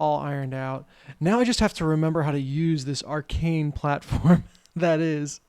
all ironed out. Now I just have to remember how to use this arcane platform that is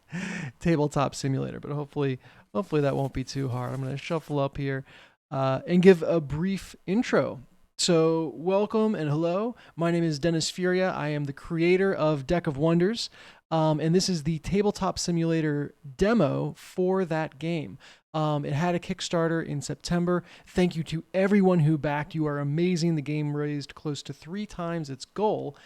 Tabletop Simulator. But hopefully that won't be too hard. I'm going to shuffle up here and give a brief intro. So, welcome and hello. My name is Dennis Furia. I am the creator of Deck of Wonders, and this is the Tabletop Simulator demo for that game. It had a Kickstarter in September. Thank you to everyone who backed. You are amazing. The game raised close to 3 times its goal,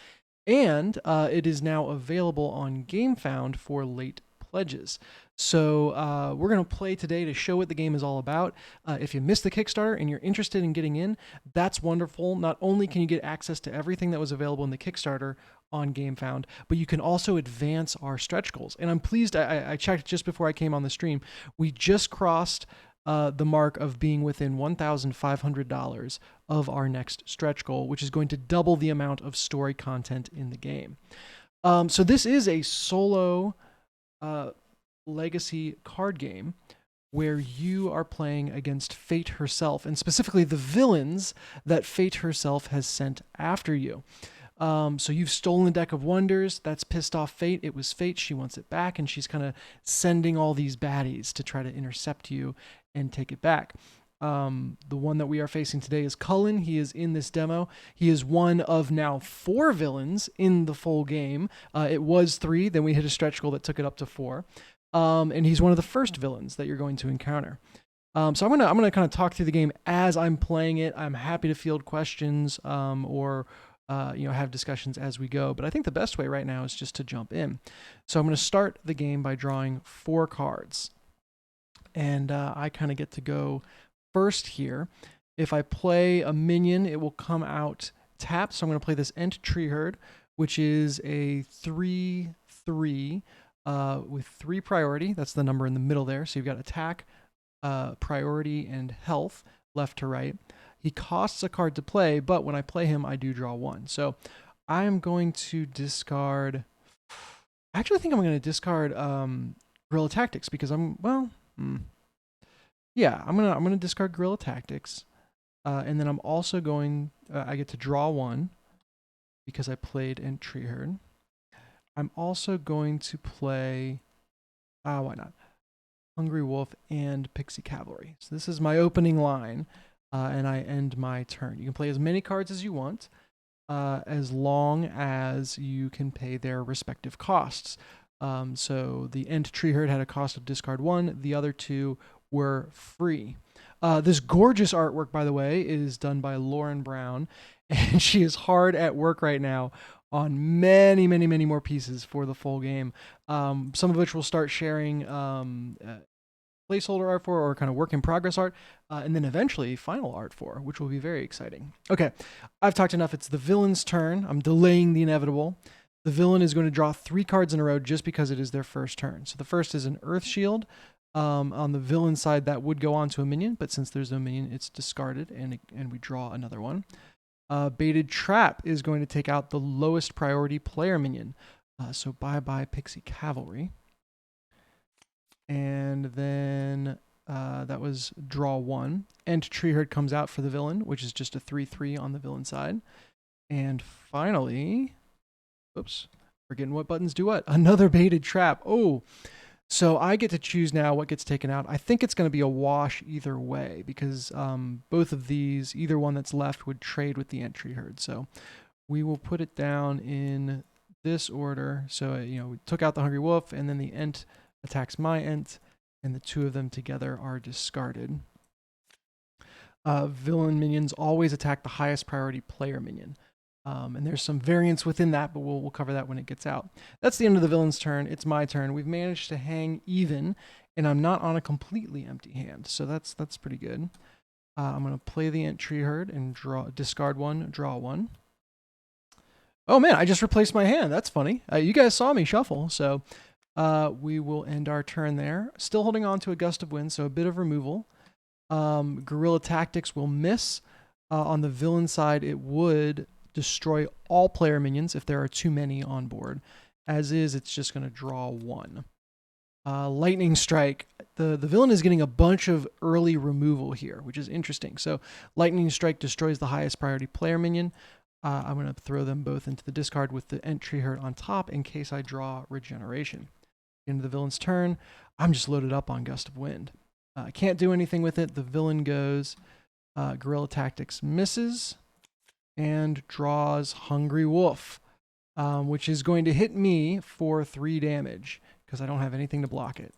and it is now available on GameFound for late pledges. So we're going to play today to show what the game is all about. If you missed the Kickstarter and you're interested in getting in, that's wonderful. Not only can you get access to everything that was available in the Kickstarter on GameFound, but you can also advance our stretch goals. And I'm pleased, I checked just before I came on the stream, we just crossed the mark of being within $1,500 of our next stretch goal, which is going to double the amount of story content in the game. So this is a solo legacy card game where you are playing against Fate herself, and specifically the villains that Fate herself has sent after you. So you've stolen the Deck of Wonders. That's pissed off Fate. It was Fate. She wants it back, and she's kind of sending all these baddies to try to intercept you and take it back. The one that we are facing today is Cullen. He is in this demo. He is one of now 4 villains in the full game. It was 3. Then we hit a stretch goal that took it up to 4. And he's one of the first villains that you're going to encounter. So I'm gonna kind of talk through the game as I'm playing it. I'm happy to field questions or have discussions as we go. But I think the best way right now is just to jump in. So I'm going to start the game by drawing 4 cards. And I kind of get to go first here. If I play a minion, it will come out tapped. So I'm going to play this Ent Tree Herd, which is a 3/3 with 3 priority. That's the number in the middle there. So you've got attack, priority, and health left to right. He costs a card to play, but when I play him, I do draw 1. So I am going to discard... I actually think I'm going to discard Guerrilla Tactics because yeah, I'm gonna discard Guerrilla Tactics, and then I'm also going. I get to draw 1 because I played Ent Tree Herd. I'm also going to play. Why not? Hungry Wolf and Pixie Cavalry. So this is my opening line, and I end my turn. You can play as many cards as you want, as long as you can pay their respective costs. So the Ent Tree Herd had a cost of discard 1. The other 2 were free. This gorgeous artwork, by the way, is done by Lauren Brown, and she is hard at work right now on many, many, many more pieces for the full game. Some of which we'll start sharing placeholder art for, or kind of work in progress art, and then eventually final art for, which will be very exciting. Okay, I've talked enough. It's the villain's turn. I'm delaying the inevitable. The villain is going to draw 3 cards in a row just because it is their first turn. So the first is an Earth Shield. On the villain side, that would go on to a minion, but since there's no minion, it's discarded, and we draw another one. Baited Trap is going to take out the lowest priority player minion. So bye-bye Pixie Cavalry. And then that was draw 1. Ent Tree Herd comes out for the villain, which is just a 3/3 on the villain side. And finally, oops, forgetting what buttons do what. Another Baited Trap. Oh, so I get to choose now what gets taken out. I think it's going to be a wash either way because both of these, either one that's left would trade with the Ent Tree Herd. So we will put it down in this order. So, we took out the Hungry Wolf, and then the Ent attacks my Ent, and the 2 of them together are discarded. Villain minions always attack the highest priority player minion. And there's some variance within that, but we'll cover that when it gets out. That's the end of the villain's turn. It's my turn. We've managed to hang even, and I'm not on a completely empty hand, so that's pretty good. I'm going to play the Ent Tree Herd and discard 1, draw 1. Oh man, I just replaced my hand. That's funny. You guys saw me shuffle, so we will end our turn there. Still holding on to a Gust of Wind, so a bit of removal. Guerrilla Tactics will miss. On the villain side, it would destroy all player minions if there are too many on board. As is, it's just going to draw 1. Lightning Strike. The villain is getting a bunch of early removal here, which is interesting. So Lightning Strike destroys the highest priority player minion. I'm going to throw them both into the discard with the entry hurt on top in case I draw regeneration. Into the villain's turn, I'm just loaded up on Gust of Wind. I can't do anything with it. The villain goes Guerrilla Tactics, misses, and draws Hungry Wolf, which is going to hit me for 3 damage because I don't have anything to block it.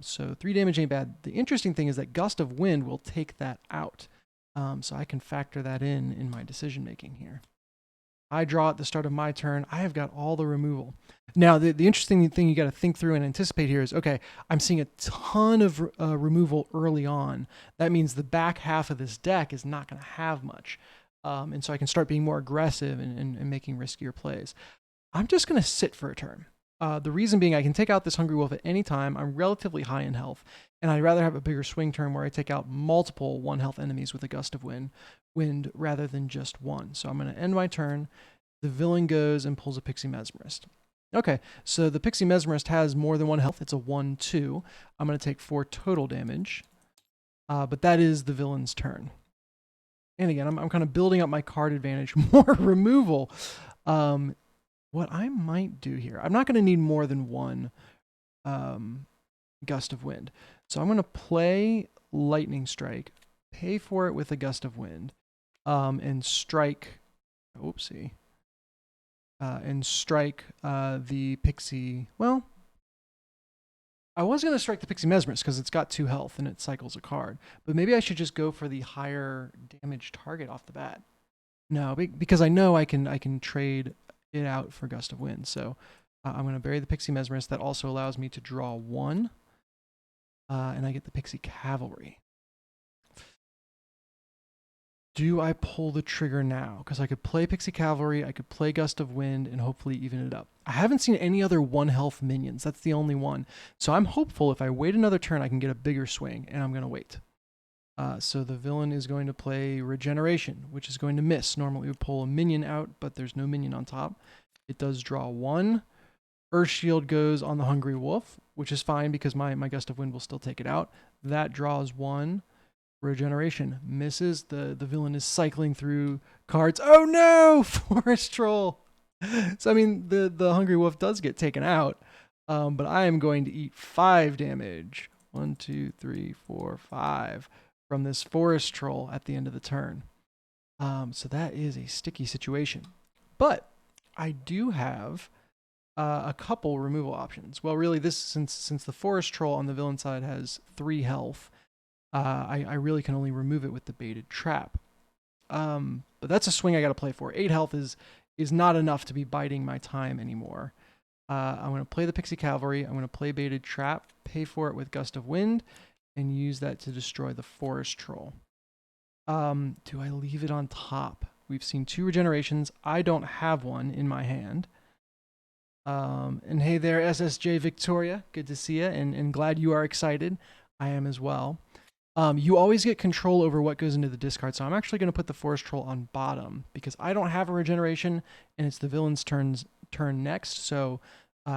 So 3 damage ain't bad. The interesting thing is that Gust of Wind will take that out. So I can factor that in my decision making here. I draw at the start of my turn. I have got all the removal. Now, the interesting thing you got to think through and anticipate here is, okay, I'm seeing a ton of removal early on. That means the back half of this deck is not going to have much. And so I can start being more aggressive and making riskier plays. I'm just going to sit for a turn. The reason being I can take out this Hungry Wolf at any time. I'm relatively high in health, and I'd rather have a bigger swing turn where I take out multiple 1-health enemies with a Gust of Wind rather than just one. So I'm going to end my turn. The villain goes and pulls a Pixie Mesmerist. Okay, so the Pixie Mesmerist has more than 1 health. It's a 1/2. I'm going to take 4 total damage, but that is the villain's turn. And again, I'm kind of building up my card advantage, more removal. What I might do here, I'm not going to need more than 1 Gust of Wind. So I'm going to play Lightning Strike, pay for it with a Gust of Wind, and strike, and strike the Pixie, well, I was going to strike the Pixie Mesmerist because it's got 2 health and it cycles a card. But maybe I should just go for the higher damage target off the bat. No, because I know I can trade it out for Gust of Wind. So I'm going to bury the Pixie Mesmerist. That also allows me to draw 1. And I get the Pixie Cavalry. Do I pull the trigger now? Because I could play Pixie Cavalry, I could play Gust of Wind, and hopefully even it up. I haven't seen any other 1-health minions. That's the only one. So I'm hopeful if I wait another turn, I can get a bigger swing, and I'm going to wait. So the villain is going to play Regeneration, which is going to miss. Normally we would pull a minion out, but there's no minion on top. It does draw 1. Earth Shield goes on the Hungry Wolf, which is fine because my Gust of Wind will still take it out. That draws 1. Regeneration misses. The villain is cycling through cards. Oh no! Forest Troll! So I mean, the Hungry Wolf does get taken out, but I am going to eat 5 damage. 1, 2, 3, 4, 5 from this Forest Troll at the end of the turn. So that is a sticky situation. But I do have a couple removal options. Well, really, this since the Forest Troll on the villain side has 3 health, I really can only remove it with the Baited Trap. But that's a swing I got to play for. 8 health is not enough to be biding my time anymore. I'm going to play the Pixie Cavalry. I'm going to play Baited Trap, pay for it with Gust of Wind, and use that to destroy the Forest Troll. Do I leave it on top? We've seen 2 regenerations. I don't have one in my hand. And hey there, SSJ Victoria. Good to see you, and glad you are excited. I am as well. You always get control over what goes into the discard, so I'm actually going to put the Forest Troll on bottom because I don't have a regeneration, and it's the villain's turn next, so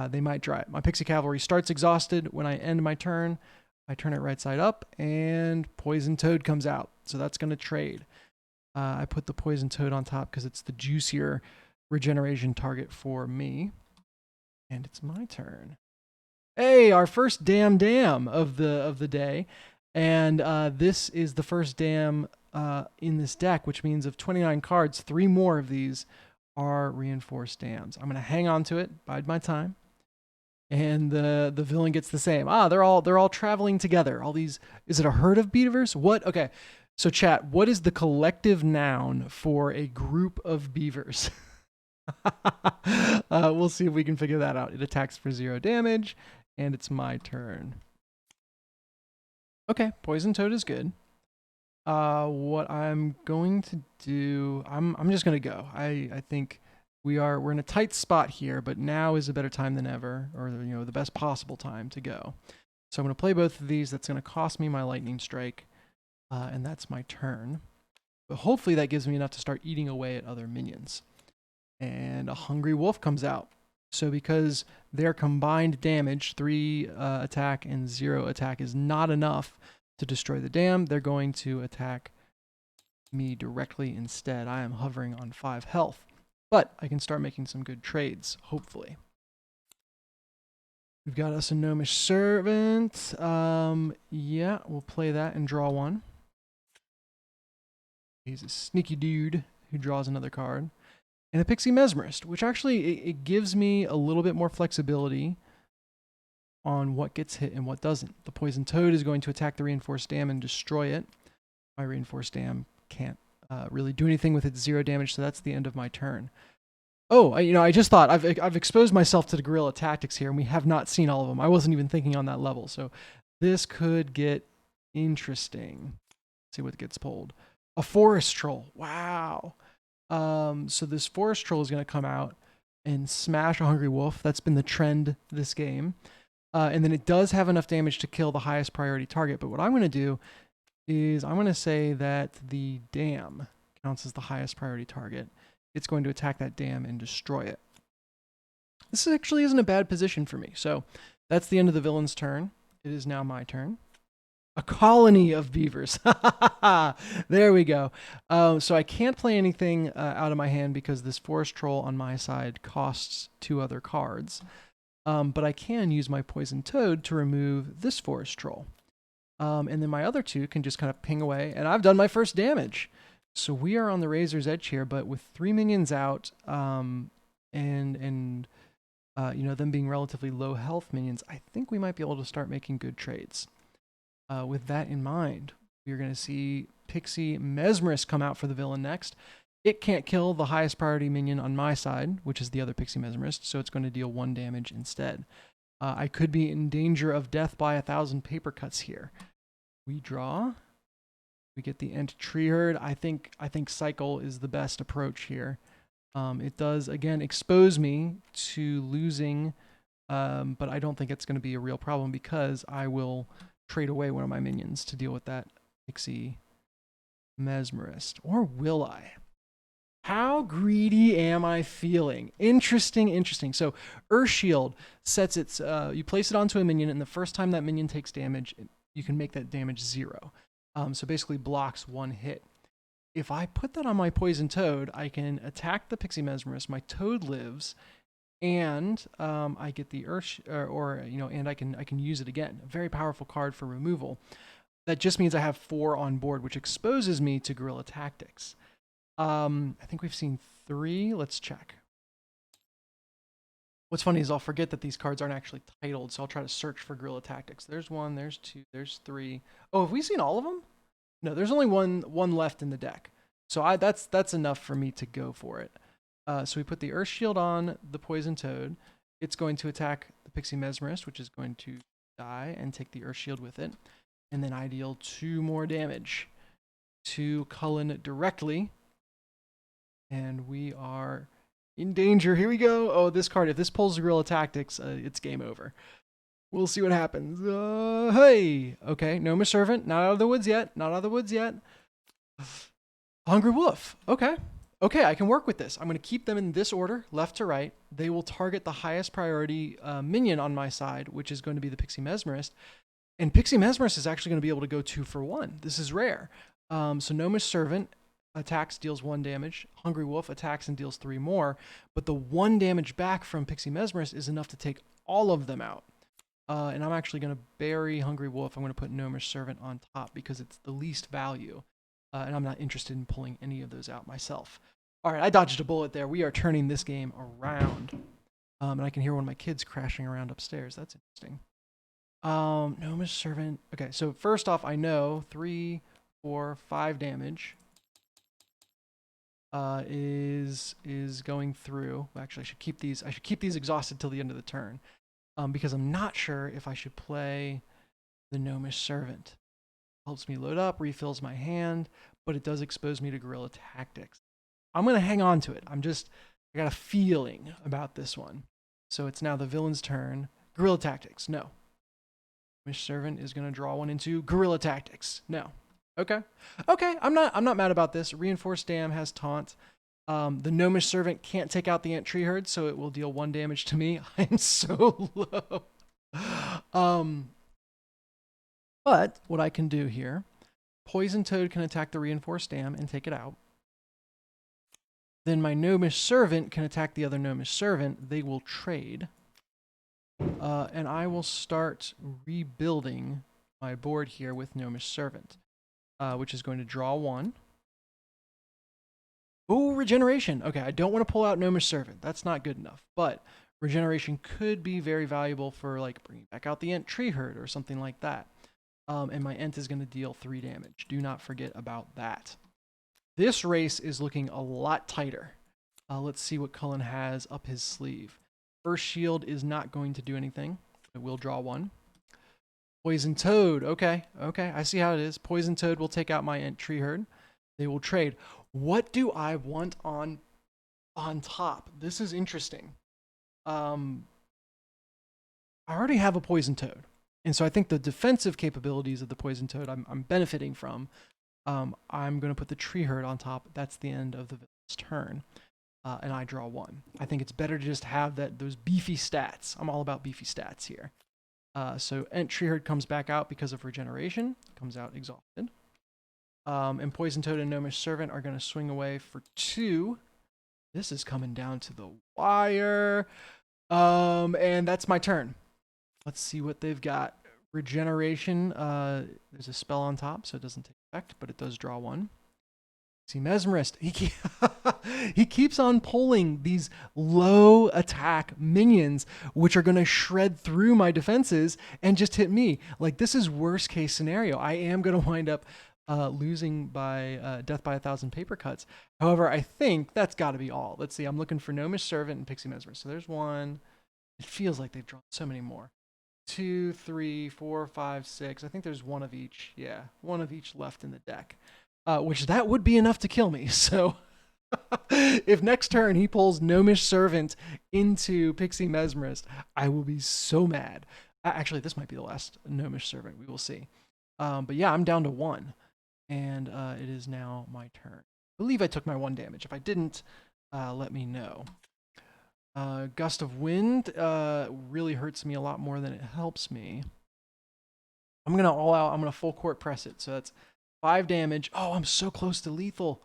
they might draw it. My Pixie Cavalry starts exhausted. When I end my turn, I turn it right side up, and Poison Toad comes out, so that's going to trade. I put the Poison Toad on top because it's the juicier regeneration target for me, and it's my turn. Hey, our first damn of the day. And this is the first dam in this deck, which means of 29 cards, 3 more of these are reinforced dams. I'm going to hang on to it, bide my time. And the villain gets the same. They're all traveling together. All these, is it a herd of beavers? What? Okay. So chat, what is the collective noun for a group of beavers? We'll see if we can figure that out. It attacks for 0 damage, and it's my turn. Okay, Poison Toad is good. What I'm going to do, I'm just going to go. I think we're in a tight spot here, but now is a better time than ever, or the best possible time to go. So I'm going to play both of these. That's going to cost me my Lightning Strike, and that's my turn. But hopefully that gives me enough to start eating away at other minions. And a Hungry Wolf comes out. So because their combined damage, 3 attack and 0 attack, is not enough to destroy the dam, they're going to attack me directly instead. I am hovering on 5 health, but I can start making some good trades, hopefully. We've got us a Gnomish Servant. Yeah, we'll play that and draw one. He's a sneaky dude who draws another card. And a Pixie Mesmerist, which actually it gives me a little bit more flexibility on what gets hit and what doesn't. The Poison Toad is going to attack the Reinforced Dam and destroy it. My Reinforced Dam can't really do anything with its 0 damage, so that's the end of my turn. Oh, I just thought I've exposed myself to the guerrilla tactics here, and we have not seen all of them. I wasn't even thinking on that level, so this could get interesting. Let's see what gets pulled. A Forest Troll. Wow. So this Forest Troll is going to come out and smash a Hungry Wolf. That's been the trend this game. And then it does have enough damage to kill the highest priority target. But what I'm going to do is I'm going to say that the dam counts as the highest priority target. It's going to attack that dam and destroy it. This actually isn't a bad position for me. So that's the end of the villain's turn. It is now my turn. A colony of beavers. There we go. So I can't play anything out of my hand because this Forest Troll on my side costs 2 other cards. But I can use my Poison Toad to remove this Forest Troll. And then my other 2 can just kind of ping away. And I've done my first damage. So we are on the razor's edge here, but with 3 minions out, them being relatively low health minions, I think we might be able to start making good trades. With that in mind, we're going to see Pixie Mesmerist come out for the villain next. It can't kill the highest priority minion on my side, which is the other Pixie Mesmerist, so it's going to deal 1 damage instead. I could be in danger of death by 1,000 paper cuts here. We draw. We get the Ent Tree Herd. I think Cycle is the best approach here. It does, again, expose me to losing, but I don't think it's going to be a real problem because I will trade away one of my minions to deal with that Pixie Mesmerist. Or will I? How greedy am I feeling? Interesting. So Earthshield sets its, you place it onto a minion, and the first time that minion takes damage, you can make that damage 0. So basically blocks 1 hit. If I put that on my Poison Toad, I can attack the Pixie Mesmerist, my Toad lives, and I get the Earth, and I can use it again. A very powerful card for removal. That just means I have 4 on board, which exposes me to guerrilla tactics. I think we've seen 3. Let's check. What's funny is I'll forget that these cards aren't actually titled, so I'll try to search for guerrilla tactics. There's 1, there's 2, there's 3. Oh, have we seen all of them? No, there's only one left in the deck. So that's enough for me to go for it. So we put the Earth Shield on the Poison Toad. It's going to attack the Pixie Mesmerist, which is going to die and take the Earth Shield with it. And then I deal 2 more damage to Cullen directly. And we are in danger. Here we go. Oh, this card, if this pulls Guerrilla Tactics, it's game over. We'll see what happens. Hey! Okay, Gnomish Servant. Not out of the woods yet. Hungry Wolf. Okay, I can work with this. I'm going to keep them in this order, left to right. They will target the highest priority minion on my side, which is going to be the Pixie Mesmerist. And Pixie Mesmerist is actually going to be able to go 2 for 1. This is rare. So Gnomish Servant attacks, deals 1 damage. Hungry Wolf attacks and deals 3 more. But the 1 damage back from Pixie Mesmerist is enough to take all of them out. And I'm actually going to bury Hungry Wolf. I'm going to put Gnomish Servant on top because it's the least value. And I'm not interested in pulling any of those out myself. All right, I dodged a bullet there. We are turning this game around. And I can hear one of my kids crashing around upstairs. That's interesting. Gnomish Servant. Okay, so first off, I know 3, 4, 5 damage is going through. Actually, I should keep these exhausted till the end of the turn. Because I'm not sure if I should play the Gnomish Servant. Helps me load up, refills my hand, but it does expose me to guerrilla tactics. I'm going to hang on to it. I got a feeling about this one. So it's now the villain's turn. Guerrilla tactics, no. Gnomish Servant is going to draw 1 into guerrilla tactics, no. Okay, I'm not mad about this. Reinforced Dam has taunt. The Gnomish Servant can't take out the Ent Tree Herd, so it will deal 1 damage to me. I'm so low. But what I can do here Poison Toad can attack the reinforced dam and take it out. Then my Gnomish Servant can attack the other Gnomish Servant. They will trade. And I will start rebuilding my board here with Gnomish Servant, which is going to draw 1. Oh, regeneration. Okay, I don't want to pull out Gnomish Servant. That's not good enough. But regeneration could be very valuable for like bringing back out the Ent Tree Herd or something like that. And my Ent is going to deal 3 damage. Do not forget about that. This race is looking a lot tighter. Let's see what Cullen has up his sleeve. First Shield is not going to do anything. It will draw 1. Poison Toad. Okay, I see how it is. Poison Toad will take out my Ent Tree Herd. They will trade. What do I want on top? This is interesting. I already have a Poison Toad. And so I think the defensive capabilities of the Poison Toad I'm benefiting from. I'm going to put the Tree Herd on top. That's the end of the villain's turn. And I draw 1. I think it's better to just have those beefy stats. I'm all about beefy stats here. So Ent Tree Herd comes back out because of regeneration. Comes out exhausted. And Poison Toad and Gnomish Servant are going to swing away for 2. This is coming down to the wire. And that's my turn. Let's see what they've got. Regeneration. There's a spell on top, so it doesn't take effect, but it does draw 1. See, Mesmerist. He keeps on pulling these low attack minions, which are going to shred through my defenses and just hit me. Like, this is worst case scenario. I am going to wind up losing by death by 1,000 paper cuts. However, I think that's got to be all. Let's see. I'm looking for Gnomish Servant and Pixie Mesmerist. So there's 1. It feels like they've drawn so many more. 2, 3, 4, 5, 6. I think there's 1 of each. Yeah, 1 of each left in the deck. Which that would be enough to kill me. So if next turn he pulls Gnomish Servant into Pixie Mesmerist, I will be so mad. Actually, this might be the last Gnomish Servant. We will see. But yeah, I'm down to 1. And it is now my turn. I believe I took my 1 damage. If I didn't, let me know. Gust of Wind really hurts me a lot more than it helps me. I'm going to all out. I'm going to full court press it. So that's 5 damage. Oh, I'm so close to lethal.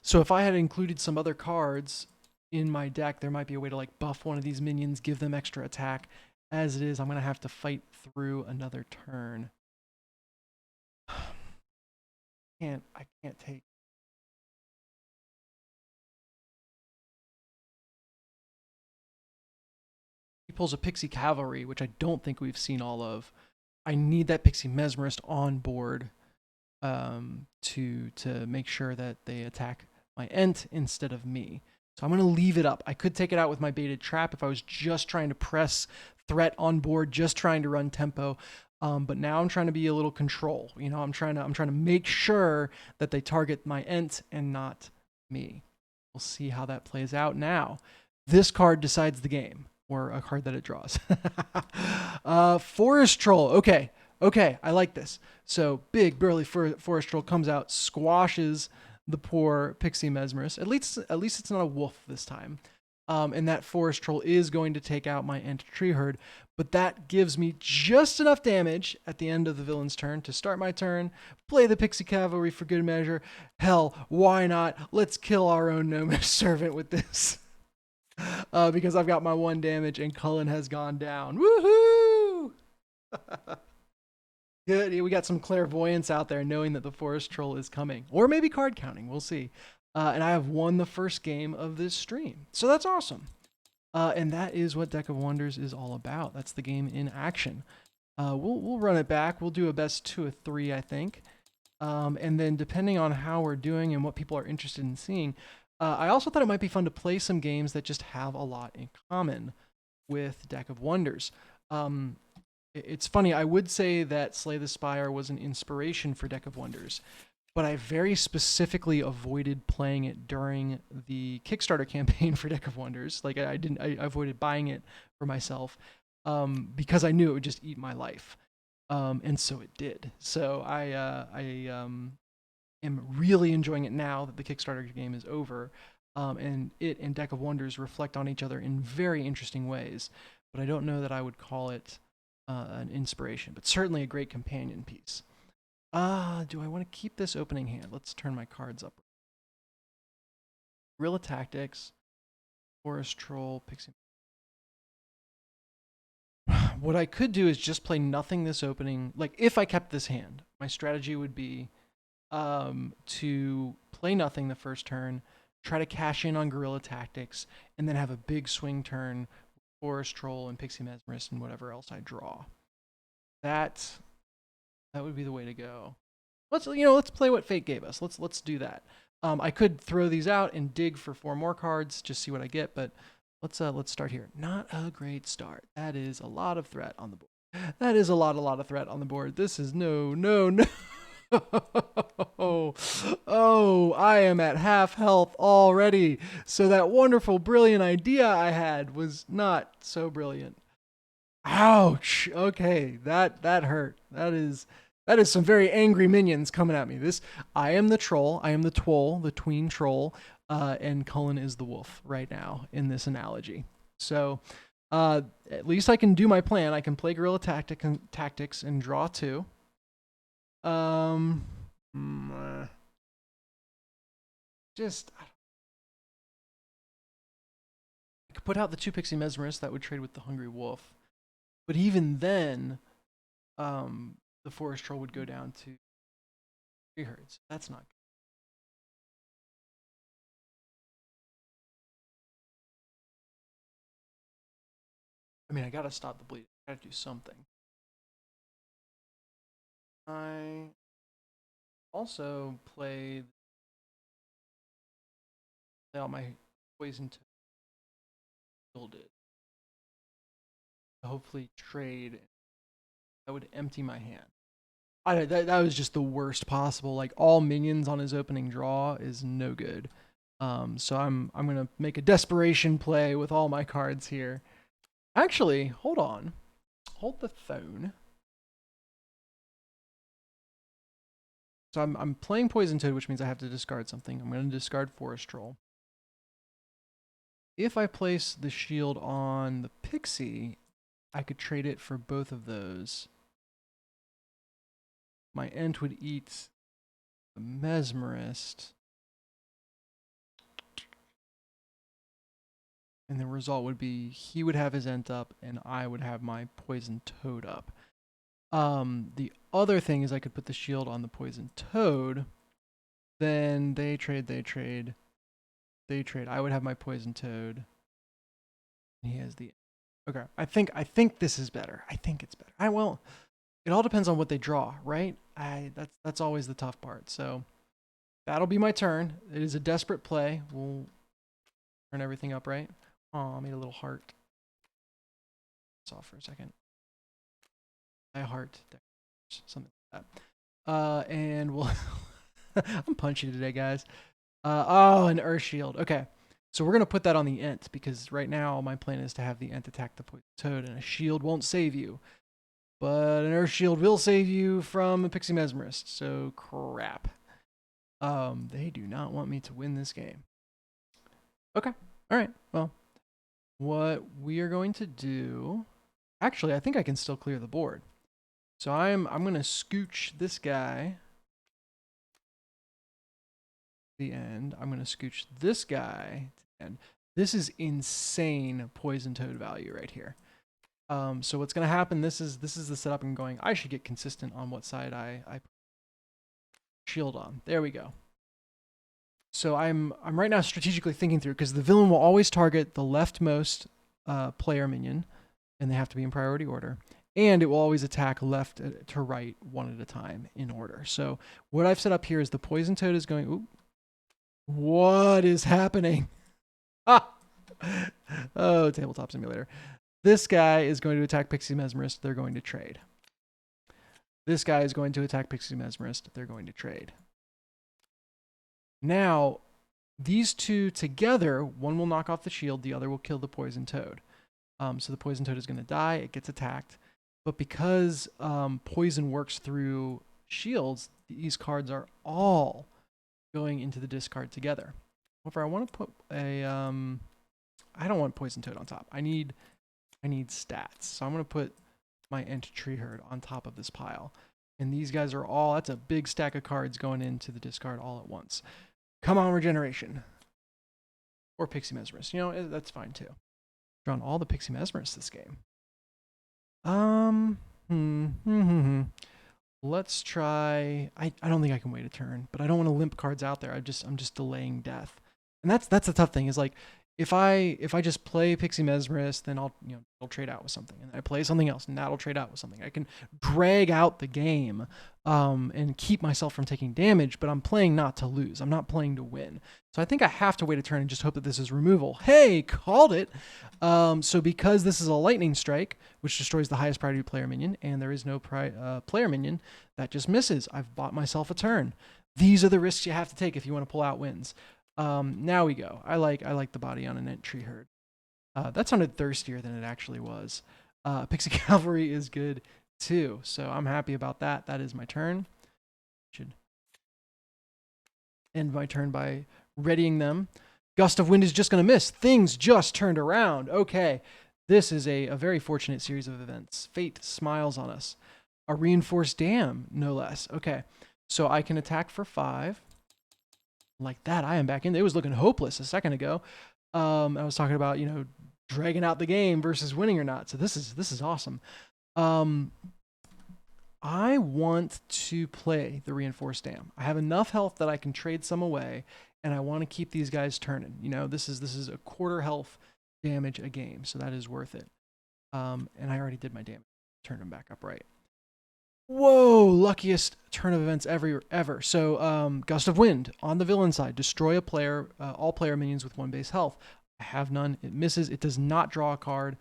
So if I had included some other cards in my deck, there might be a way to like buff one of these minions, give them extra attack. As it is, I'm going to have to fight through another turn. I can't take. He pulls a Pixie Cavalry, which I don't think we've seen all of. I need that Pixie Mesmerist on board to make sure that they attack my Ent instead of me. So I'm going to leave it up. I could take it out with my baited trap if I was just trying to press threat on board, just trying to run tempo. But now I'm trying to be a little control. You know, I'm trying to make sure that they target my Ent and not me. We'll see how that plays out now. This card decides the game, or a card that it draws. Forest Troll. Okay, I like this. So big burly Forest Troll comes out, squashes the poor Pixie Mesmerist. At least it's not a wolf this time. And that Forest Troll is going to take out my Ent Tree Herd, but that gives me just enough damage at the end of the villain's turn to start my turn, play the Pixie Cavalry for good measure. Hell, why not? Let's kill our own Gnomish Servant with this. Because I've got my 1 damage and Cullen has gone down. Woohoo! Good. We got some clairvoyance out there knowing that the Forest Troll is coming. Or maybe card counting. We'll see. And I have won the first game of this stream. So that's awesome. And that is what Deck of Wonders is all about. That's the game in action. We'll run it back. We'll do a best 2 of 3, I think. And then depending on how we're doing and what people are interested in seeing, I also thought it might be fun to play some games that just have a lot in common with Deck of Wonders. It's funny, I would say that Slay the Spire was an inspiration for Deck of Wonders, but I very specifically avoided playing it during the Kickstarter campaign for Deck of Wonders. Like I avoided buying it for myself because I knew it would just eat my life. And so it did. So I am really enjoying it now that the Kickstarter game is over. And it and Deck of Wonders reflect on each other in very interesting ways. But I don't know that I would call it an inspiration, but certainly a great companion piece. Do I want to keep this opening hand? Let's turn my cards up. Guerrilla Tactics, Forest Troll, Pixie. What I could do is just play nothing this opening. Like, if I kept this hand, my strategy would be to play nothing the first turn, try to cash in on Guerrilla Tactics, and then have a big swing turn, Forest Troll and Pixie Mesmerist and whatever else I draw. That would be the way to go. Let's play what fate gave us. Let's do that. I could throw these out and dig for 4 more cards, just see what I get, but let's start here. Not a great start. That is a lot of threat on the board. That is a lot of threat on the board. This is no. Oh, I am at half health already. So that wonderful, brilliant idea I had was not so brilliant. Ouch. Okay, that hurt. That is some very angry minions coming at me. I am the troll. I am the twole, the tween troll, and Cullen is the wolf right now in this analogy. So at least I can do my plan. I can play Guerrilla Tactics and draw 2. Just I could put out the 2 Pixie Mesmerist that would trade with the Hungry Wolf, but even then, the Forest Troll would go down to 3 hertz. That's not good. I mean, I gotta stop the bleeding. I gotta do something. I also played out my poison to build it. Hopefully trade. That would empty my hand. That was just the worst possible. Like, all minions on his opening draw is no good. So I'm gonna make a desperation play with all my cards here. Actually, hold on. Hold the phone. So I'm playing Poison Toad, which means I have to discard something. I'm going to discard Forest Troll. If I place the shield on the Pixie, I could trade it for both of those. My Ent would eat the Mesmerist. And the result would be he would have his Ent up and I would have my Poison Toad up. The other thing is I could put the shield on the Poison Toad. Then they trade. I would have my Poison Toad. He has the... Okay, I think this is better. I think it's better. It all depends on what they draw, right? That's always the tough part. So that'll be my turn. It is a desperate play. We'll turn everything up, right? Oh, I made a little heart. It's off for a second. I heart something like that. And we'll I'm punchy today, guys. Oh, an Earth Shield. Okay. So we're going to put that on the Ent, because right now my plan is to have the Ent attack the Poison Toad, and a shield won't save you. But an Earth Shield will save you from a Pixie Mesmerist, so crap. They do not want me to win this game. Okay. All right. Well, what we are going to do... Actually, I think I can still clear the board. So I'm going to scooch this guy... the end. I'm going to scooch this guy to the end. This is insane Poison Toad value right here. So what's going to happen, this is the setup I'm going, I should get consistent on what side I put shield on. There we go. So I'm right now strategically thinking through, because the villain will always target the leftmost player minion, and they have to be in priority order. And it will always attack left to right one at a time in order. So what I've set up here is the Poison Toad is going... Ooh, what is happening? Ah! Oh, Tabletop Simulator. This guy is going to attack Pixie Mesmerist. They're going to trade. This guy is going to attack Pixie Mesmerist. They're going to trade. Now, these two together, one will knock off the shield, the other will kill the Poison Toad. So the Poison Toad is going to die. It gets attacked. But because poison works through shields, these cards are all going into the discard together. However, I want to put a... I don't want Poison Toad on top. I need stats. So I'm going to put my Ent Tree Herd on top of this pile. And these guys are all, that's a big stack of cards going into the discard all at once. Come on, Regeneration. Or Pixie Mesmerist. You know, that's fine too. Drawn all the Pixie Mesmerists this game. Let's try. I don't think I can wait a turn, but I don't want to limp cards out there. I'm just delaying death, and that's the tough thing. Is like if I just play Pixie Mesmerist, then I'll trade out with something, and I play something else, and that'll trade out with something. I can drag out the game, and keep myself from taking damage, but I'm playing not to lose. I'm not playing to win. So I think I have to wait a turn and just hope that this is removal. Hey, called it. So because this is a lightning strike, which destroys the highest priority player minion, and there is no player minion, that just misses. I've bought myself a turn. These are the risks you have to take if you want to pull out wins. Now we go. I like the body on an entry herd. That sounded thirstier than it actually was. Pixie Cavalry is good too, so I'm happy about that. That is my turn. Should end my turn by readying them. Gust of Wind is just going to miss. Things just turned around. Okay, this is a very fortunate series of events. Fate smiles on us. A reinforced dam, no less. Okay, so I can attack for 5. Like that, I am back in. It was looking hopeless a second ago. I was talking about, dragging out the game versus winning or not. So this is awesome. I want to play the reinforced dam. I have enough health that I can trade some away, and I want to keep these guys turning. This is a quarter health damage a game, so that is worth it. And I already did my damage. Turned them back up right. Whoa, luckiest turn of events ever. So Gust of Wind on the villain side. Destroy a player, all player minions with 1 base health. I have none. It misses. It does not draw a card.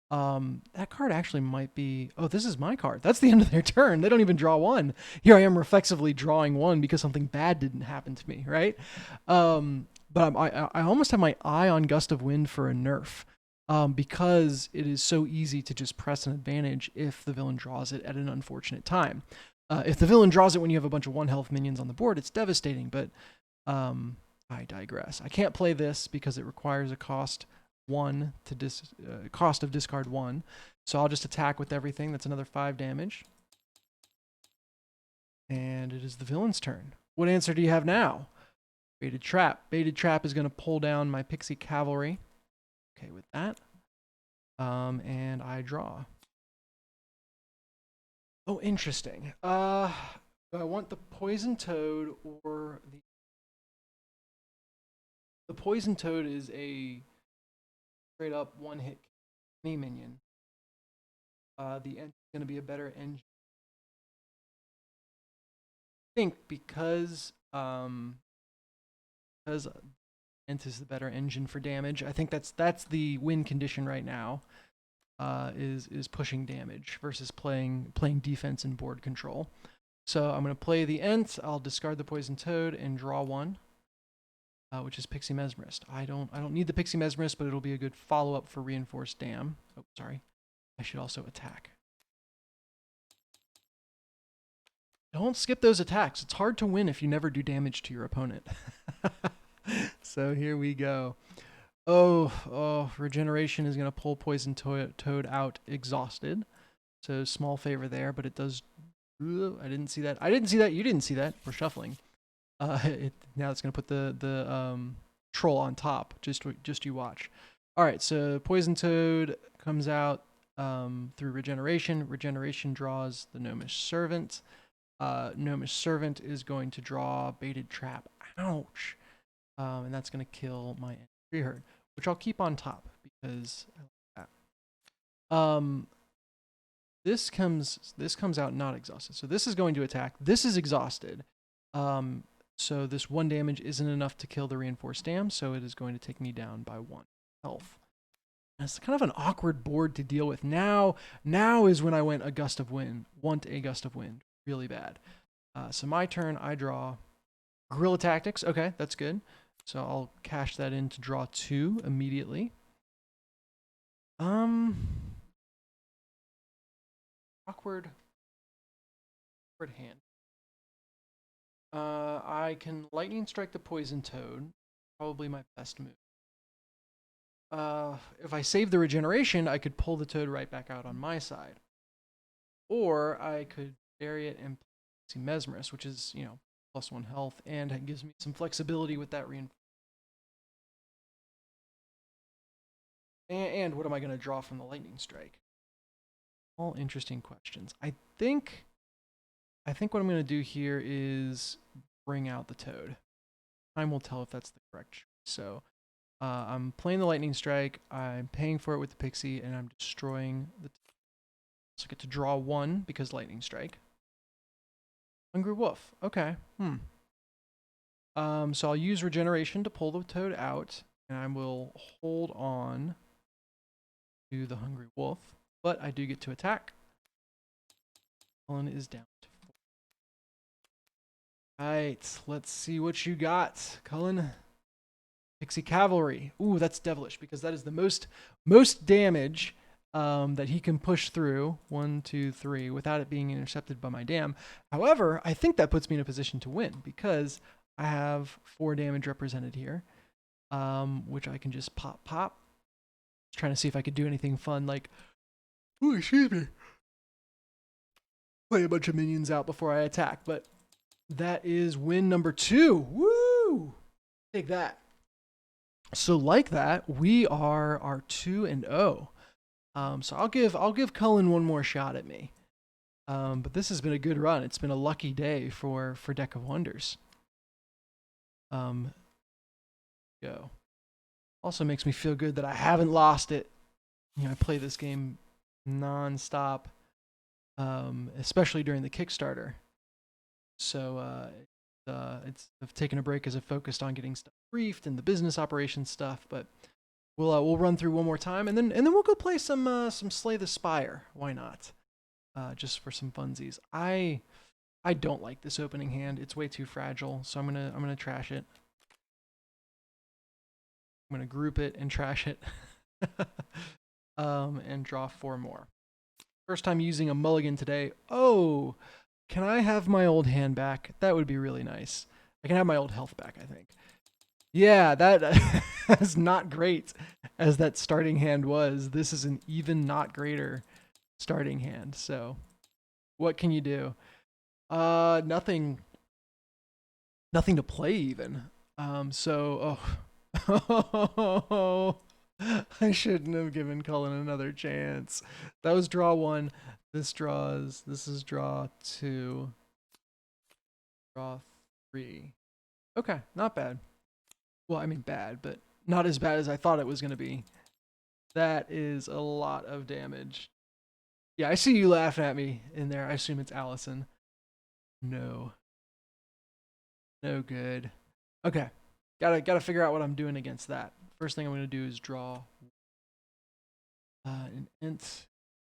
That card actually might be... Oh, this is my card. That's the end of their turn. They don't even draw 1. Here I am reflexively drawing 1 because something bad didn't happen to me, right? But I almost have my eye on Gust of Wind for a nerf. Because it is so easy to just press an advantage if the villain draws it at an unfortunate time. If the villain draws it when you have a bunch of 1 health minions on the board, it's devastating, but I digress. I can't play this because it requires a cost cost of discard 1. So I'll just attack with everything. That's another 5 damage. And it is the villain's turn. What answer do you have now? Baited Trap. Baited Trap is going to pull down my Pixie Cavalry. Okay with that. And I draw. Oh, interesting. Do I want the Poison Toad or the Poison Toad is a straight up 1-hit any minion. The engine is going to be a better engine. I think because Ent is the better engine for damage. I think that's the win condition right now. Is pushing damage versus playing defense and board control. So I'm going to play the Ent. I'll discard the Poison Toad and draw 1, which is Pixie Mesmerist. I don't need the Pixie Mesmerist, but it'll be a good follow up for Reinforced Dam. Oh, sorry. I should also attack. Don't skip those attacks. It's hard to win if you never do damage to your opponent. So here we go. Oh, Regeneration is going to pull Poison Toad out exhausted. So small favor there, but it does... I didn't see that. I didn't see that. You didn't see that. We're shuffling. Now it's going to put the troll on top. Just you watch. All right, so Poison Toad comes out through Regeneration. Regeneration draws the Gnomish Servant. Gnomish Servant is going to draw Baited Trap. Ouch. And that's going to kill my entry herd, which I'll keep on top because I like that. This comes out not exhausted. So this is going to attack. This is exhausted. So this 1 damage isn't enough to kill the Reinforced Dam, so it is going to take me down by 1 health. And it's kind of an awkward board to deal with. Now is when I want a Gust of Wind really bad. So my turn, I draw Guerrilla Tactics. Okay, that's good. So I'll cash that in to draw 2 immediately. Awkward hand. I can Lightning Strike the Poison Toad. Probably my best move. If I save the Regeneration, I could pull the Toad right back out on my side. Or I could Chariot and Pixie Mesmerist, which is, you know, +1 health, and it gives me some flexibility with that reinforcement. And what am I going to draw from the Lightning Strike? All interesting questions. I think what I'm going to do here is bring out the Toad. Time will tell if that's the correct choice. So I'm playing the Lightning Strike, I'm paying for it with the Pixie, and I'm destroying the Toad. So I get to draw 1 because Lightning Strike. Hungry Wolf. Okay. So I'll use Regeneration to pull the Toad out, and I will hold on to the Hungry Wolf, but I do get to attack. Cullen is down to 4. Alright, let's see what you got, Cullen. Pixie Cavalry. Ooh, that's devilish, because that is the most damage that he can push through, 1, 2, 3, without it being intercepted by my dam. However, I think that puts me in a position to win, because I have 4 damage represented here, which I can just pop. Trying to see if I could do anything fun, like, ooh, excuse me, play a bunch of minions out before I attack. But that is win number 2. Woo! Take that. So like that, we are 2-0. So I'll give Cullen one more shot at me. But this has been a good run. It's been a lucky day for Deck of Wonders. Go. Also makes me feel good that I haven't lost it. You know, I play this game non-stop, especially during the Kickstarter. So I've taken a break as I've focused on getting stuff briefed and the business operations stuff. But we'll run through one more time, and then we'll go play some Slay the Spire. Why not? Just for some funsies. I don't like this opening hand. It's way too fragile, so I'm gonna trash it. I'm gonna group it and trash it, and draw 4 more. First time using a mulligan today. Oh, can I have my old hand back? That would be really nice. I can have my old health back, I think. Yeah, that is not great as that starting hand was. This is an even not greater starting hand. So, what can you do? Nothing to play even. Oh, I shouldn't have given Cullen another chance. That was draw 1. This is draw 2. Draw 3. Okay, not bad. Well, I mean bad, but not as bad as I thought it was going to be. That is a lot of damage. Yeah, I see you laughing at me in there. I assume it's Allison. No. No good. Okay. Gotta figure out what I'm doing against that. First thing I'm gonna do is draw an int.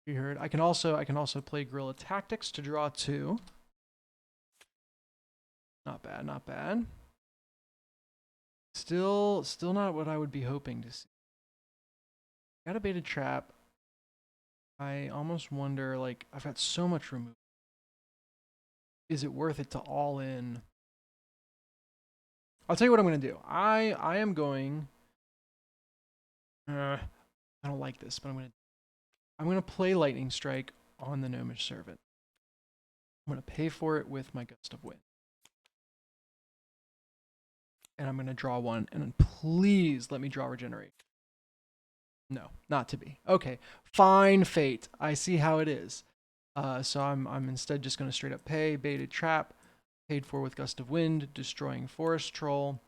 You heard. I can also play Guerrilla Tactics to draw 2. Not bad, not bad. Still not what I would be hoping to see. Got a baited trap. I almost wonder, like, I've got so much removal. Is it worth it to all in? I'll tell you what I'm going to do. I am going... I don't like this, but I'm going to play Lightning Strike on the Gnomish Servant. I'm going to pay for it with my Gust of Wind. And I'm going to draw 1, and then please let me draw Regenerate. No, not to be. Okay, fine fate. I see how it is. So I'm instead just going to straight up pay, baited trap, paid for with Gust of Wind, destroying Forest Troll.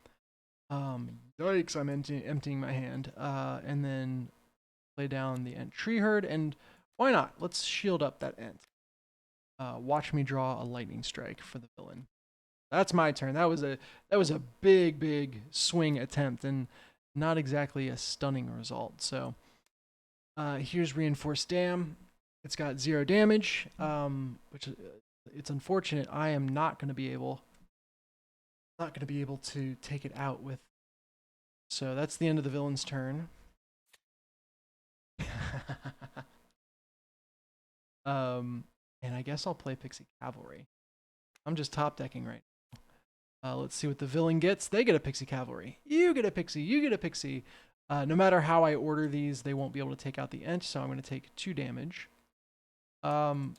Yikes, I'm emptying my hand. And then play down the Ent Tree Herd, and why not? Let's shield up that Ent. Watch me draw a Lightning Strike for the villain. That's my turn. That was a big swing attempt, and not exactly a stunning result. So here's Reinforced Dam. It's got 0 damage, which it's unfortunate. I am not going to be able to take it out with. So that's the end of the villain's turn. And I guess I'll play Pixie Cavalry. I'm just top decking right now. Let's see what the villain gets. They get a Pixie Cavalry. You get a Pixie. You get a Pixie. No matter how I order these, they won't be able to take out the Ent, so I'm going to take 2 damage. Oh,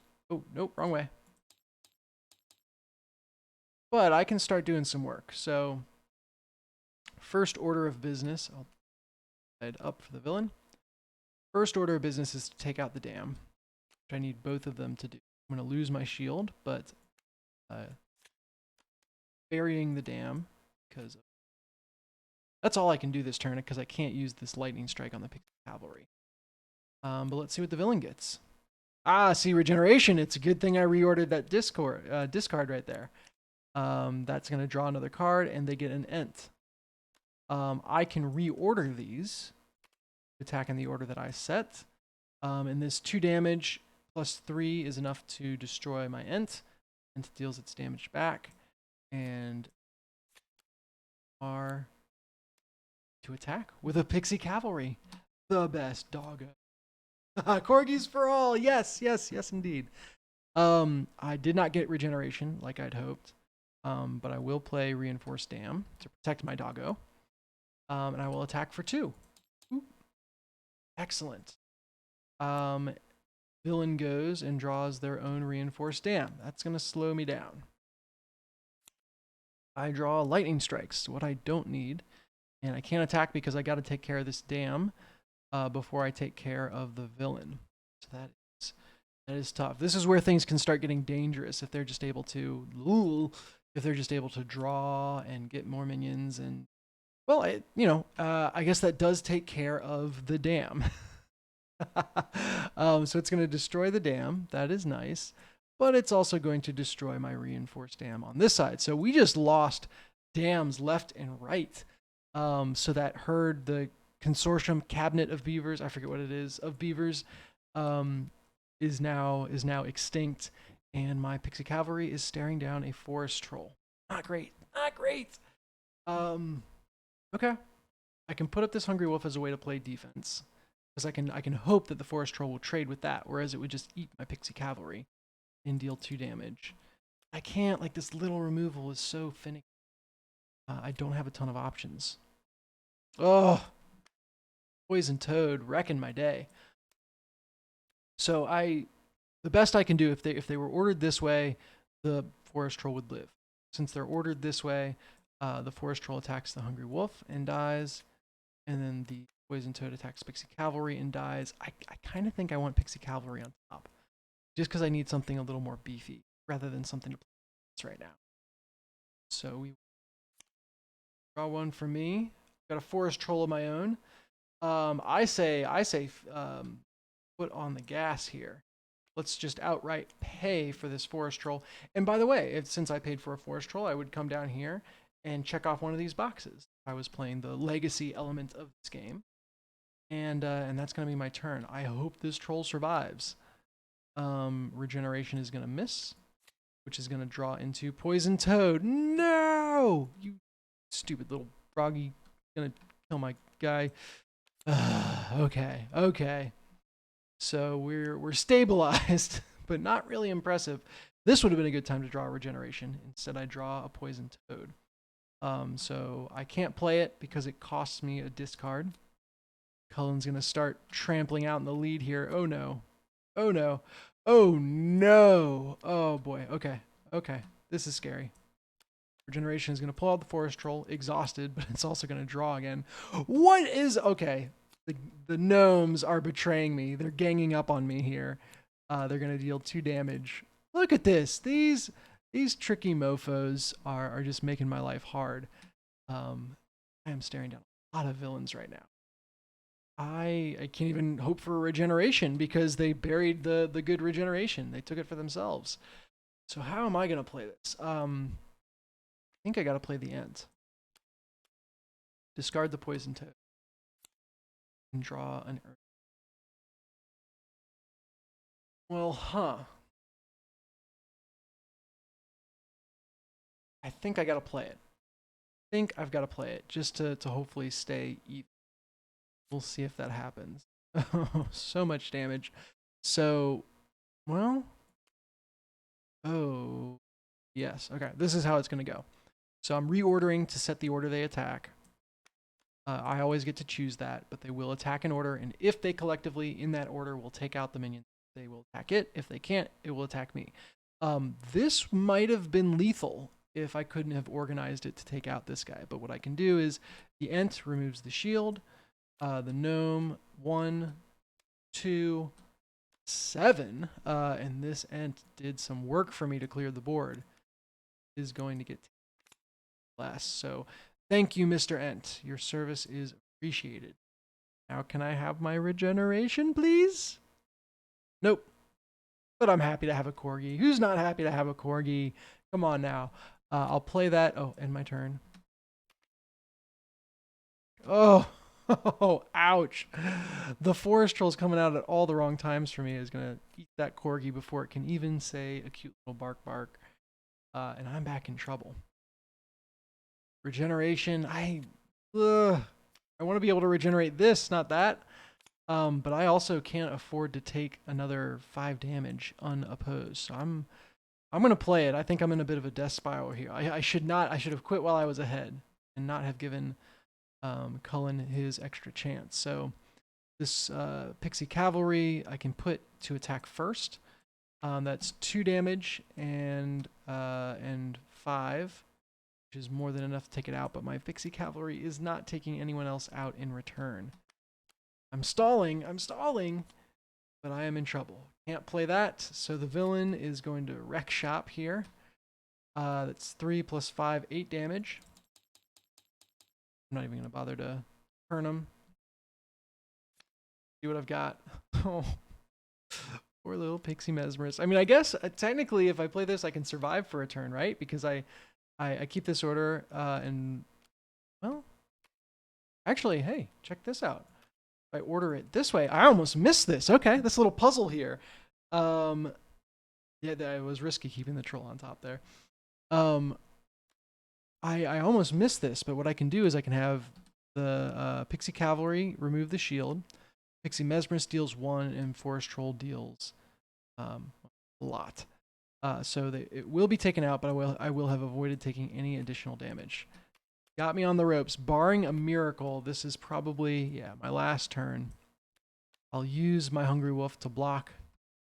nope, wrong way. but I can start doing some work. So first order of business, I'll head up for the villain. First order of business is to take out the dam, which I need both of them to do. I'm going to lose my shield, but burying the dam, because that's all I can do this turn, because I can't use this lightning strike on the Pixie Cavalry. But let's see what the villain gets. Ah, see, regeneration. It's a good thing I reordered that discard right there. That's going to draw another card, and they get an Ent. I can reorder these, attack in the order that I set. And this 2 damage plus 3 is enough to destroy my Ent. Ent deals its damage back. And are to attack with a Pixie Cavalry. The best doggo. Corgis for all. Yes, yes, yes, indeed. I did not get regeneration like I'd hoped. But I will play Reinforced Dam to protect my doggo. And I will attack for 2. Ooh. Excellent. Villain goes and draws their own Reinforced Dam. That's going to slow me down. I draw Lightning Strikes, what I don't need. And I can't attack because I got to take care of this dam before I take care of the villain. So that is tough. This is where things can start getting dangerous if they're just able to draw and get more minions. And well, I guess that does take care of the dam. So it's going to destroy the dam. That is nice. But it's also going to destroy my Reinforced Dam on this side. So we just lost dams left and right. So that herd, the consortium cabinet of beavers, I forget what it is, of beavers, is now extinct. And my Pixie Cavalry is staring down a forest troll. Not great. Not great. Okay. I can put up this Hungry Wolf as a way to play defense. Because I can hope that the forest troll will trade with that, whereas it would just eat my Pixie Cavalry and deal 2 damage. I can't, like, this little removal is so finicky. I don't have a ton of options. Oh, Poison Toad wrecking my day. So the best I can do, if they were ordered this way, the forest troll would live. Since they're ordered this way, the forest troll attacks the Hungry Wolf and dies, and then the Poison Toad attacks Pixie Cavalry and dies. I kind of think I want Pixie Cavalry on top, just because I need something a little more beefy rather than something to play right now. So we draw 1 for me. Got a forest troll of my own. I say, put on the gas here. Let's just outright pay for this forest troll. And by the way, since I paid for a forest troll, I would come down here and check off one of these boxes. I was playing the legacy element of this game, and that's going to be my turn. I hope this troll survives. Regeneration is going to miss, which is going to draw into Poison Toad. No! You stupid little froggy. Going to kill my guy. Okay. So we're stabilized, but not really impressive. This would have been a good time to draw a regeneration. Instead, I draw a Poison Toad. So I can't play it because it costs me a discard. Cullen's going to start trampling out in the lead here. Oh no. Oh no. Oh no. Oh boy. Okay. This is scary. Regeneration is going to pull out the forest troll, exhausted, but it's also going to draw again. What is... Okay. The gnomes are betraying me. They're ganging up on me here. They're going to deal 2 damage. Look at this. These tricky mofos are just making my life hard. I am staring down a lot of villains right now. I can't even hope for a regeneration because they buried the good regeneration. They took it for themselves. So how am I going to play this? I think I got to play the Ent. Discard the Poison Toad. And draw an Earth. Well, I think I got to play it. I think I've got to play it just to hopefully stay even. We'll see if that happens. So much damage. So, well, oh, yes. Okay, this is how it's going to go. So I'm reordering to set the order they attack. I always get to choose that, but they will attack in order, and if they collectively, in that order, will take out the minion, they will attack it. If they can't, it will attack me. This might have been lethal if I couldn't have organized it to take out this guy. But what I can do is the Ent removes the shield, the Gnome 1, 2, 7, and this Ent did some work for me to clear the board. Is going to get less. So thank you, Mr. Ent. Your service is appreciated. Now can I have my regeneration, please? Nope. But I'm happy to have a Corgi. Who's not happy to have a Corgi? Come on now. I'll play that. Oh, end my turn. Oh, oh, ouch. The forest troll's coming out at all the wrong times for me. Is going to eat that Corgi before it can even say a cute little bark bark. And I'm back in trouble. Regeneration. I want to be able to regenerate this, not that. But I also can't afford to take another 5 damage unopposed. So I'm going to play it. I think I'm in a bit of a death spiral here. I should have quit while I was ahead and not have given Cullen his extra chance. So this Pixie Cavalry I can put to attack first. That's 2 damage and 5, which is more than enough to take it out. But my Pixie Cavalry is not taking anyone else out in return. I'm stalling, but I am in trouble. Can't play that, so the villain is going to wreck shop here. That's 3 plus 5, 8 damage. I'm not even going to bother to turn him. See what I've got. Oh, poor little Pixie Mesmerist. I mean, I guess technically if I play this, I can survive for a turn, right? Because I keep this order and, well, actually, hey, check this out. I order it this way. I almost missed this. Okay, this little puzzle here. Yeah, that was risky keeping the troll on top there. I almost missed this, but what I can do is I can have the Pixie Cavalry remove the shield. Pixie Mesmerist deals 1, and Forest Troll deals a lot. So it will be taken out, but I will have avoided taking any additional damage. Got me on the ropes. Barring a miracle, this is probably, yeah, my last turn. I'll use my Hungry Wolf to block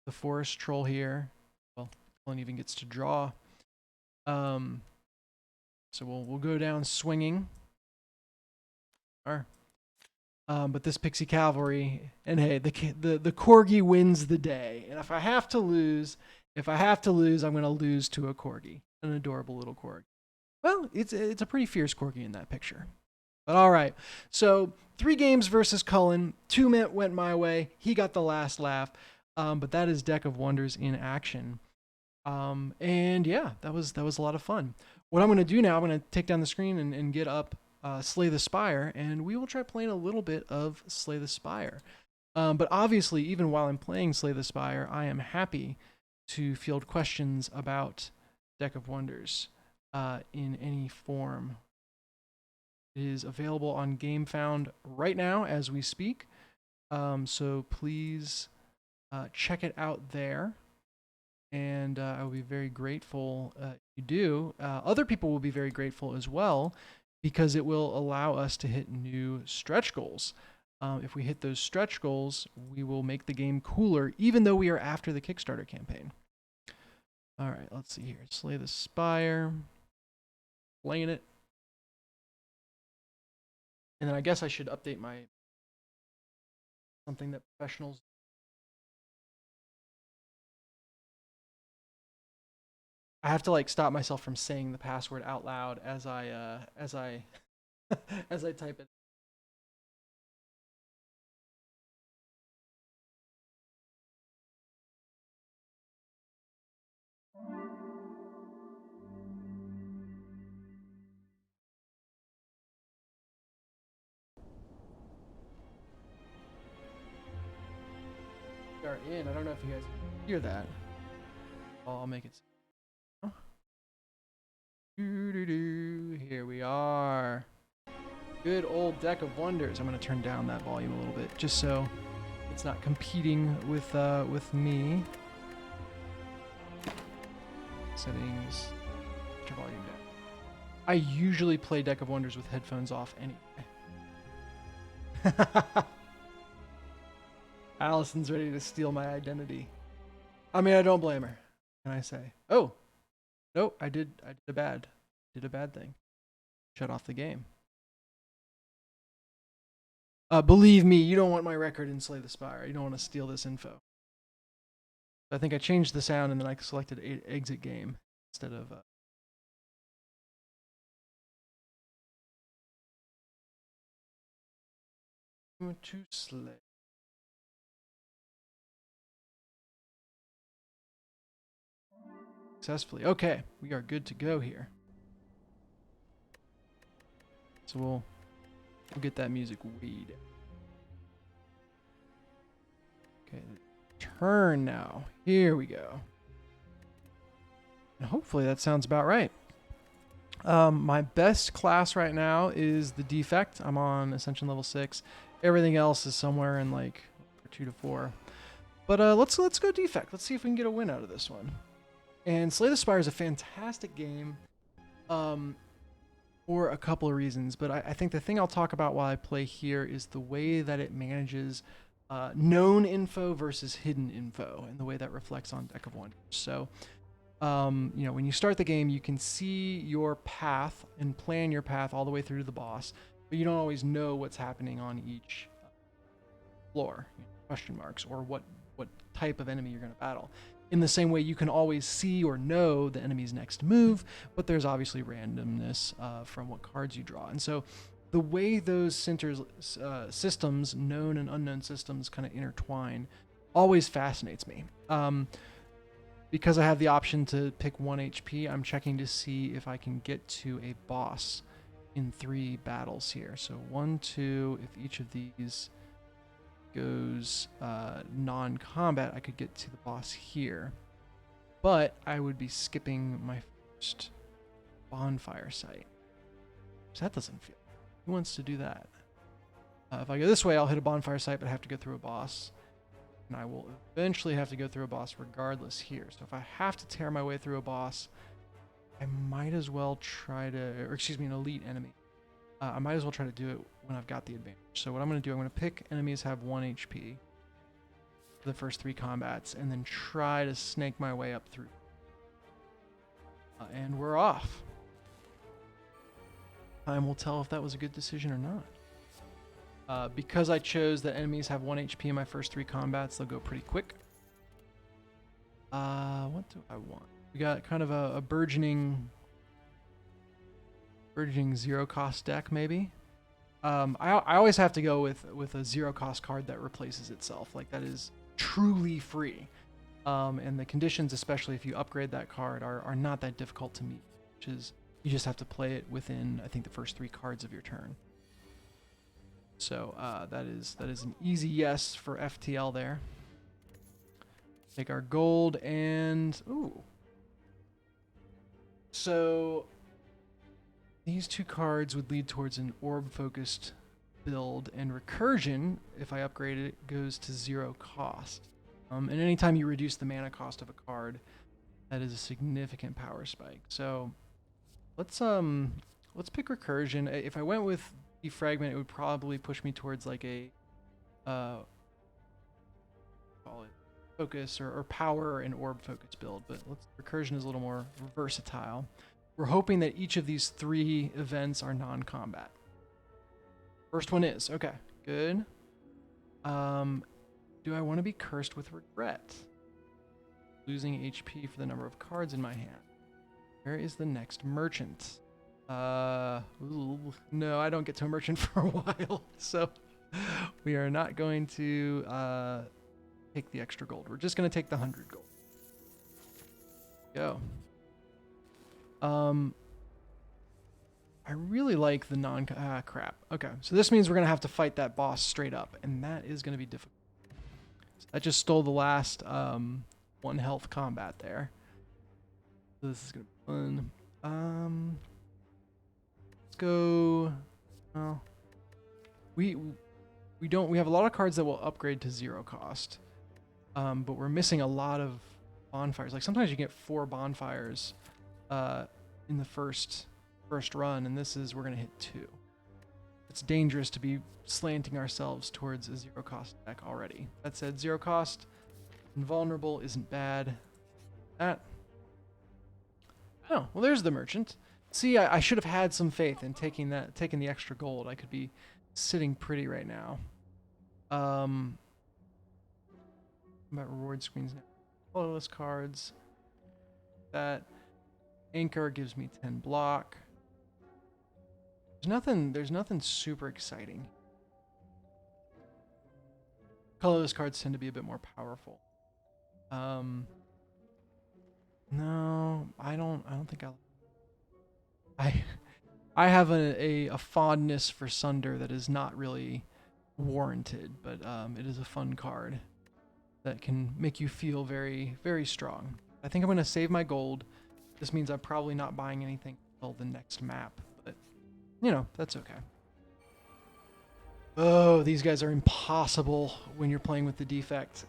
the Forest Troll here. Well, Cullen even gets to draw. So we'll go down swinging. But this Pixie Cavalry, and hey, the Corgi wins the day. And if I have to lose, I'm going to lose to a Corgi, an adorable little Corgi. Well, it's a pretty fierce Corgi in that picture. But all right, so 3 games versus Cullen. 2 went my way. He got the last laugh. But that is Deck of Wonders in action. And yeah, that was a lot of fun. What I'm going to do now, I'm going to take down the screen and get up Slay the Spire, and we will try playing a little bit of Slay the Spire. But obviously, even while I'm playing Slay the Spire, I am happy to field questions about Deck of Wonders. In any form. It is available on GameFound right now as we speak. So please check it out there. And I will be very grateful if you do. Other people will be very grateful as well, because it will allow us to hit new stretch goals. If we hit those stretch goals, we will make the game cooler, even though we are after the Kickstarter campaign. All right, let's see here. Slay the Spire. Playing it. And then I guess I should update my something that professionals. I have to like stop myself from saying the password out loud as I as I type it. Are in. I don't know if you guys hear that. I'll make it. Here we are. Good old Deck of Wonders. I'm going to turn down that volume a little bit just so it's not competing with me. Settings. Put your volume down. I usually play Deck of Wonders with headphones off anyway. Allison's ready to steal my identity. I mean, I don't blame her. Can I say? Oh, no, I did a bad. did a bad thing. Shut off the game. Believe me, you don't want my record in Slay the Spire. You don't want to steal this info. I think I changed the sound and then I selected exit game instead of... to slay. Successfully. Okay, we are good to go here. So we'll get that music weed. Okay, turn now. Here we go. And hopefully that sounds about right. My best class right now is the Defect. I'm on Ascension level 6. Everything else is somewhere in like 2 to 4. But let's go Defect. Let's see if we can get a win out of this one. And Slay the Spire is a fantastic game for a couple of reasons. But I think the thing I'll talk about while I play here is the way that it manages known info versus hidden info and the way that reflects on Deck of Wonders. So, you know, when you start the game, you can see your path and plan your path all the way through to the boss, but you don't always know what's happening on each floor, question marks, or what type of enemy you're going to battle. In the same way, you can always see or know the enemy's next move, but there's obviously randomness from what cards you draw. And so the way those systems, known and unknown systems, kind of intertwine always fascinates me. Because I have the option to pick 1 HP, I'm checking to see if I can get to a boss in 3 battles here. So 1, 2, if each of these goes non-combat, I could get to the boss here. But I would be skipping my first bonfire site. So that doesn't feel... Who wants to do that? If I go this way, I'll hit a bonfire site, but I have to go through a boss. And I will eventually have to go through a boss regardless here. So if I have to tear my way through a boss, I might as well try to... Or excuse me, an elite enemy. I might as well try to do it when I've got the advantage. So what I'm going to do, I'm going to pick enemies have 1 HP for the first 3 combats, and then try to snake my way up through. And we're off. Time will tell if that was a good decision or not. Because I chose that enemies have 1 HP in my first 3 combats, they'll go pretty quick. What do I want? We got kind of a burgeoning 0 cost deck, maybe. I always have to go with a 0 cost card that replaces itself. Like, that is truly free. And the conditions, especially if you upgrade that card, are not that difficult to meet, which is you just have to play it within, I think, the first 3 cards of your turn. So that is an easy yes for FTL there. Take our gold and... Ooh. So these 2 cards would lead towards an orb-focused build, and recursion, if I upgrade it, goes to 0 cost. And anytime you reduce the mana cost of a card, that is a significant power spike. So let's pick recursion. If I went with defragment, it would probably push me towards like a call it focus or power and orb focus build, but recursion is a little more versatile. We're hoping that each of these 3 events are non-combat. First one is okay, good. Do I want to be cursed with regret? Losing HP for the number of cards in my hand. Where is the next merchant? No, I don't get to a merchant for a while, so we are not going to take the extra gold. We're just going to take the 100 gold. Go. I really like the crap. Okay, so this means we're going to have to fight that boss straight up, and that is going to be difficult. So that just stole the last 1 health combat there. So this is going to be fun. Let's go. Well, we have a lot of cards that will upgrade to 0 cost, but we're missing a lot of bonfires. Like sometimes you get 4 bonfires in the first run, and we're gonna hit 2. It's dangerous to be slanting ourselves towards a 0 cost deck already. That said, 0 cost, invulnerable isn't bad. Oh, well, there's the merchant. See, I should have had some faith in taking the extra gold. I could be sitting pretty right now. About reward screens now. Colorless cards. That anchor gives me 10 block. There's nothing super exciting. Colorless cards tend to be a bit more powerful. No, I don't think I have a fondness for Sunder that is not really warranted, but it is a fun card that can make you feel very, very strong. I think I'm going to save my gold. This means I'm probably not buying anything until the next map, but, you know, that's okay. Oh, these guys are impossible when you're playing with the defect,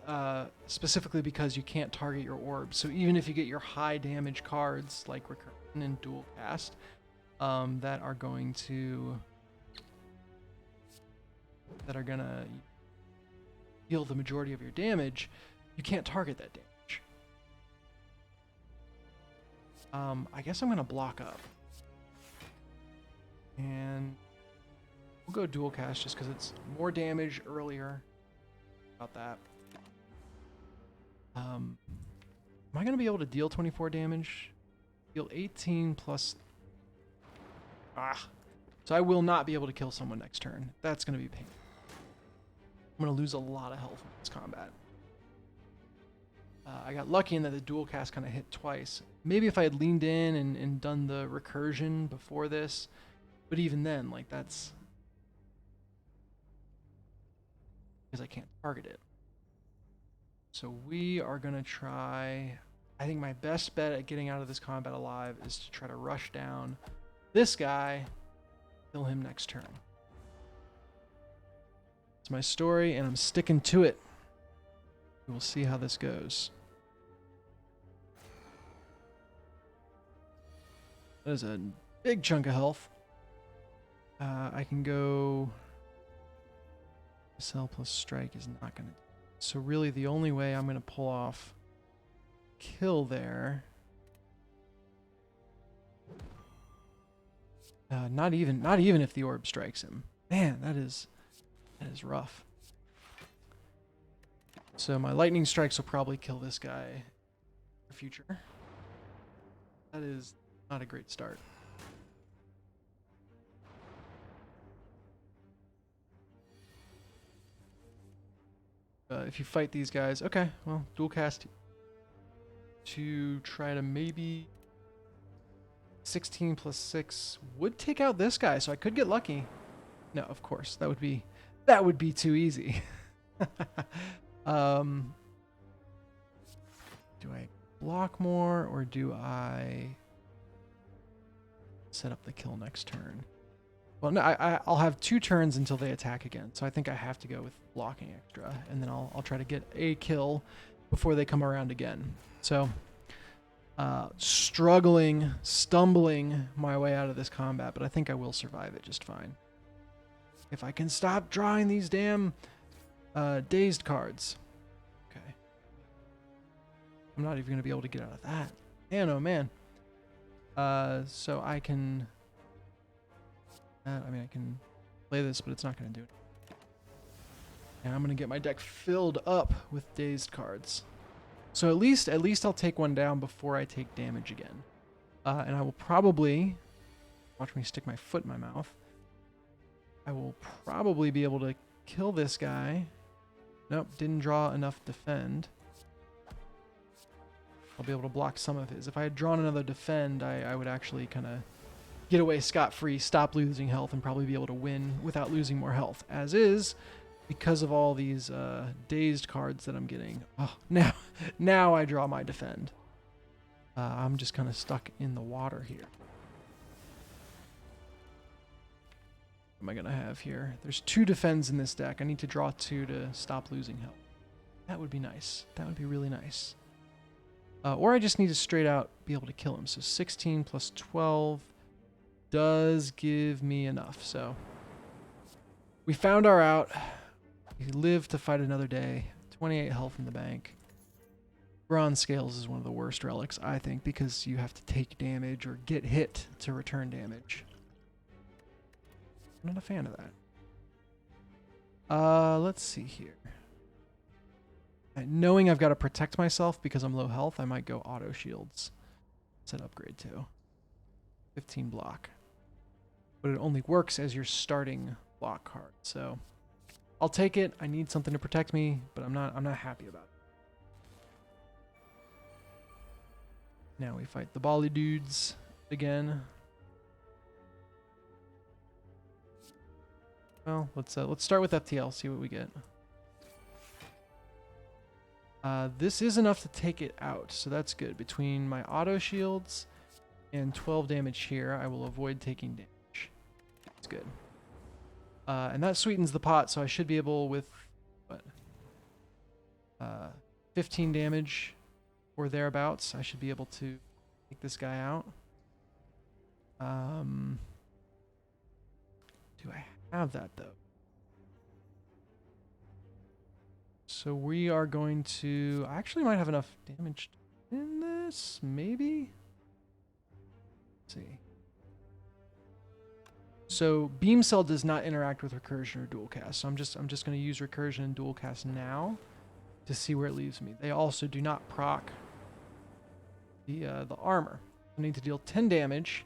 specifically because you can't target your orbs. So even if you get your high damage cards, like Recursion and Dual Cast, that are going to deal the majority of your damage, you can't target that damage. I guess I'm gonna block up, and we'll go Dual Cast just because it's more damage earlier. About that. Am I gonna be able to deal 24 damage? Deal 18 plus. So I will not be able to kill someone next turn. That's going to be painful. I'm going to lose a lot of health in this combat. I got lucky in that the dual cast kind of hit twice. Maybe if I had leaned in and done the recursion before this, but even then, like, that's because I can't target it. So we are going to try. I think my best bet at getting out of this combat alive is to try to rush down this guy, kill him next turn. It's my story, and I'm sticking to it. We'll see how this goes. That is a big chunk of health. I can go. Sell plus strike is not going to. So really, the only way I'm going to pull off kill there. Not even if the orb strikes him. Man, that is rough. So my lightning strikes will probably kill this guy in the future. That is not a great start. If you fight these guys, okay, well, dual cast to try to maybe 16 plus 6 would take out this guy, so I could get lucky. No, of course, that would be too easy. Do I block more, or do I set up the kill next turn? Well, no, I'll have 2 turns until they attack again, so I think I have to go with blocking extra, and then I'll try to get a kill before they come around again. So, stumbling my way out of this combat, but I think I will survive it just fine. If I can stop drawing these damn dazed cards. Okay. I'm not even going to be able to get out of that. Man, oh man. So I can... I mean, I can play this, but it's not going to do it. And I'm going to get my deck filled up with dazed cards. So at least I'll take one down before I take damage again. And I will probably... Watch me stick my foot in my mouth. I will probably be able to kill this guy. Nope, didn't draw enough defend. I'll be able to block some of his. If I had drawn another defend, I would actually kind of get away scot-free, stop losing health, and probably be able to win without losing more health. As is, because of all these dazed cards that I'm getting. Oh, now I draw my defend. I'm just kind of stuck in the water here. What am I going to have here? There's 2 defends in this deck. I need to draw 2 to stop losing health. That would be nice. That would be really nice. Or I just need to straight out be able to kill him. So 16 plus 12 does give me enough. So we found our out. We live to fight another day. 28 health in the bank. Bronze Scales is one of the worst relics, I think, because you have to take damage or get hit to return damage. I'm not a fan of that. Let's see here. Knowing I've got to protect myself because I'm low health, I might go auto shields. Set upgrade to 15 block. But it only works as your starting block card. So I'll take it. I need something to protect me, but I'm not happy about it. Now we fight the Bali dudes again. Well, let's start with FTL, see what we get. This is enough to take it out, so that's good. Between my auto shields and 12 damage here, I will avoid taking damage. That's good. And that sweetens the pot, so I should be able with, what? 15 damage or thereabouts. I should be able to take this guy out. Do I have that, though? So we are going to... I actually might have enough damage in this, maybe? Let's see. So Beam Cell does not interact with Recursion or Dual Cast. So I'm just going to use Recursion and Dual Cast now to see where it leaves me. They also do not proc the armor. I need to deal 10 damage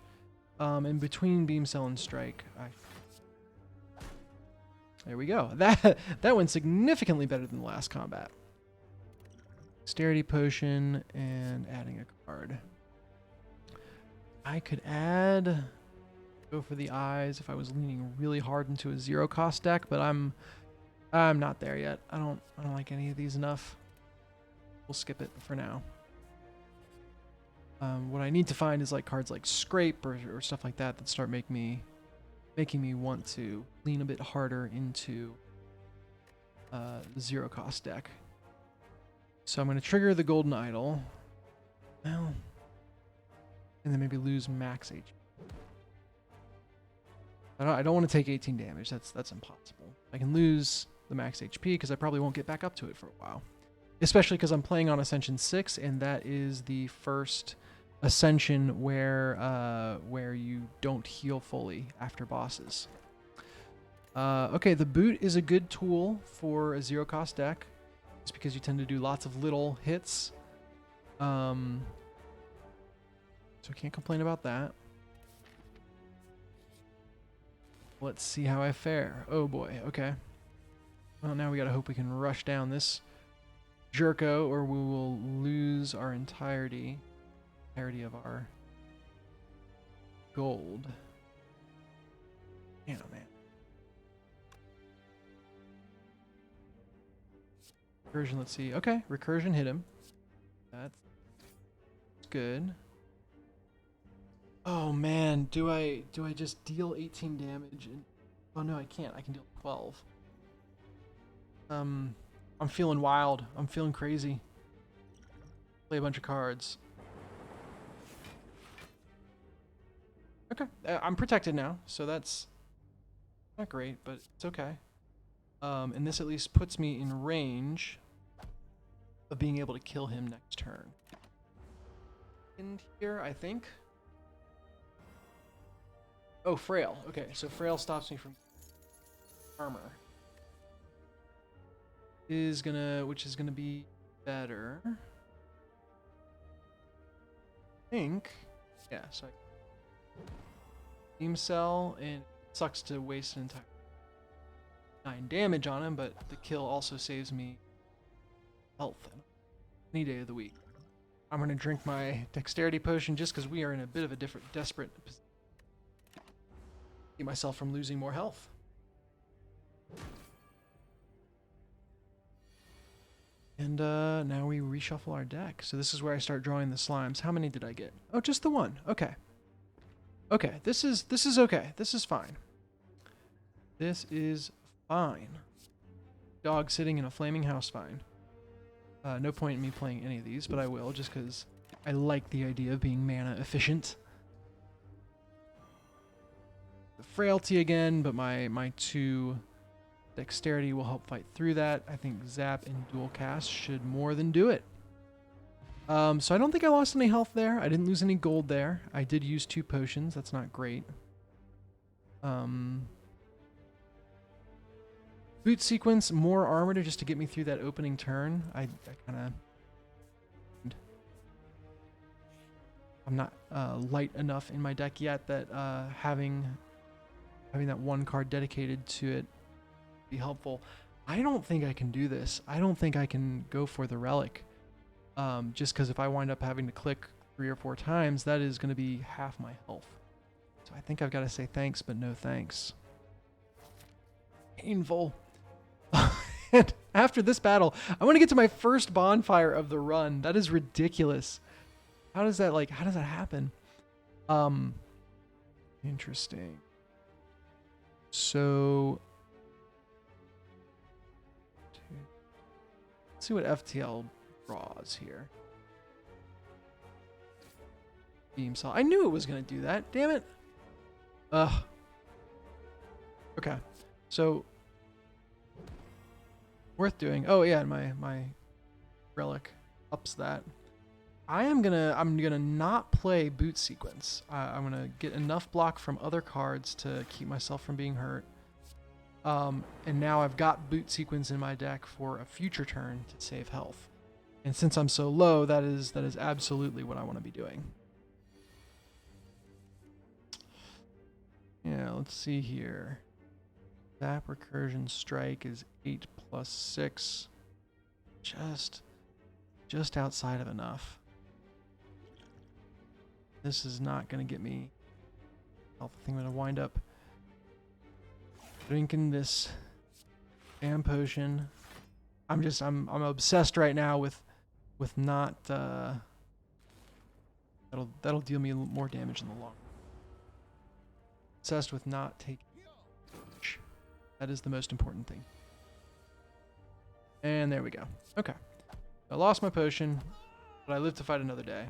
in between Beam Cell and Strike. There we go. That went significantly better than the last combat. Dexterity potion and adding a card. I could go for the eyes if I was leaning really hard into a zero cost deck, but I'm not there yet. I don't like any of these enough. We'll skip it for now. What I need to find is like cards like Scrape or stuff like that that start making me want to lean a bit harder into the zero cost deck. So I'm going to trigger the Golden Idol. Well, and then maybe lose max HP. I don't want to take 18 damage. That's impossible. I can lose the max HP because I probably won't get back up to it for a while. Especially because I'm playing on Ascension 6, and that is the first Ascension where you don't heal fully after bosses. Okay, the boot is a good tool for a zero cost deck, just because you tend to do lots of little hits. So I can't complain about that. Let's see how I fare. Oh boy, okay. Well, now we gotta hope we can rush down this Jerko, or we will lose our entirety of our gold. Man, oh man. Recursion, let's see. Okay, Recursion hit him. That's good. Oh man, do I just deal 18 damage? Oh no, I can't. I can deal 12. I'm feeling wild. I'm feeling crazy. Play a bunch of cards. Okay, I'm protected now, so that's not great, but it's okay. And this at least puts me in range of being able to kill him next turn. In here, I think. Oh, Frail. Okay, so Frail stops me from armor. Which is gonna be better. I think. Yeah, so Beam Cell, and it sucks to waste an entire 9 damage on him, but the kill also saves me health any day of the week. I'm gonna drink my dexterity potion just because we are in a bit of a desperate position. Keep myself from losing more health. And now we reshuffle our deck. So this is where I start drawing the slimes. How many did I get? Oh, just the one. Okay. Okay, this is okay. This is fine. This is fine. Dog sitting in a flaming house, fine. No point in me playing any of these, but I will just because I like the idea of being mana efficient. The frailty again, but my 2 dexterity will help fight through that. I think Zap and Dual Cast should more than do it. So I don't think I lost any health there. I didn't lose any gold there. I did use 2 potions. That's not great. Boot sequence, more armor to just to get me through that opening turn. I kind of... I'm not light enough in my deck yet that having that 1 card dedicated to it would be helpful. I don't think I can do this. I don't think I can go for the relic. Just because if I wind up having to click 3 or 4 times, that is going to be half my health. So I think I've got to say thanks, but no thanks. Painful. And after this battle, I want to get to my first bonfire of the run. That is ridiculous. How does that happen? Interesting. So let's see what FTL draws here. Beam saw. I knew it was going to do that. Damn it. Ugh. Okay. So worth doing. Oh yeah, my relic ups that. I'm gonna not play boot sequence. I'm gonna get enough block from other cards to keep myself from being hurt. And now I've got boot sequence in my deck for a future turn to save health. And since I'm so low, that is absolutely what I want to be doing. Yeah, let's see here. Zap recursion strike is 8 plus 6. Just outside of enough. This is not going to get me health. I think I'm going to wind up drinking this damn potion. I'm obsessed right now with not that'll deal me more damage in the long. Obsessed with not taking damage. That is the most important thing. And there we go. Okay. I lost my potion, but I live to fight another day.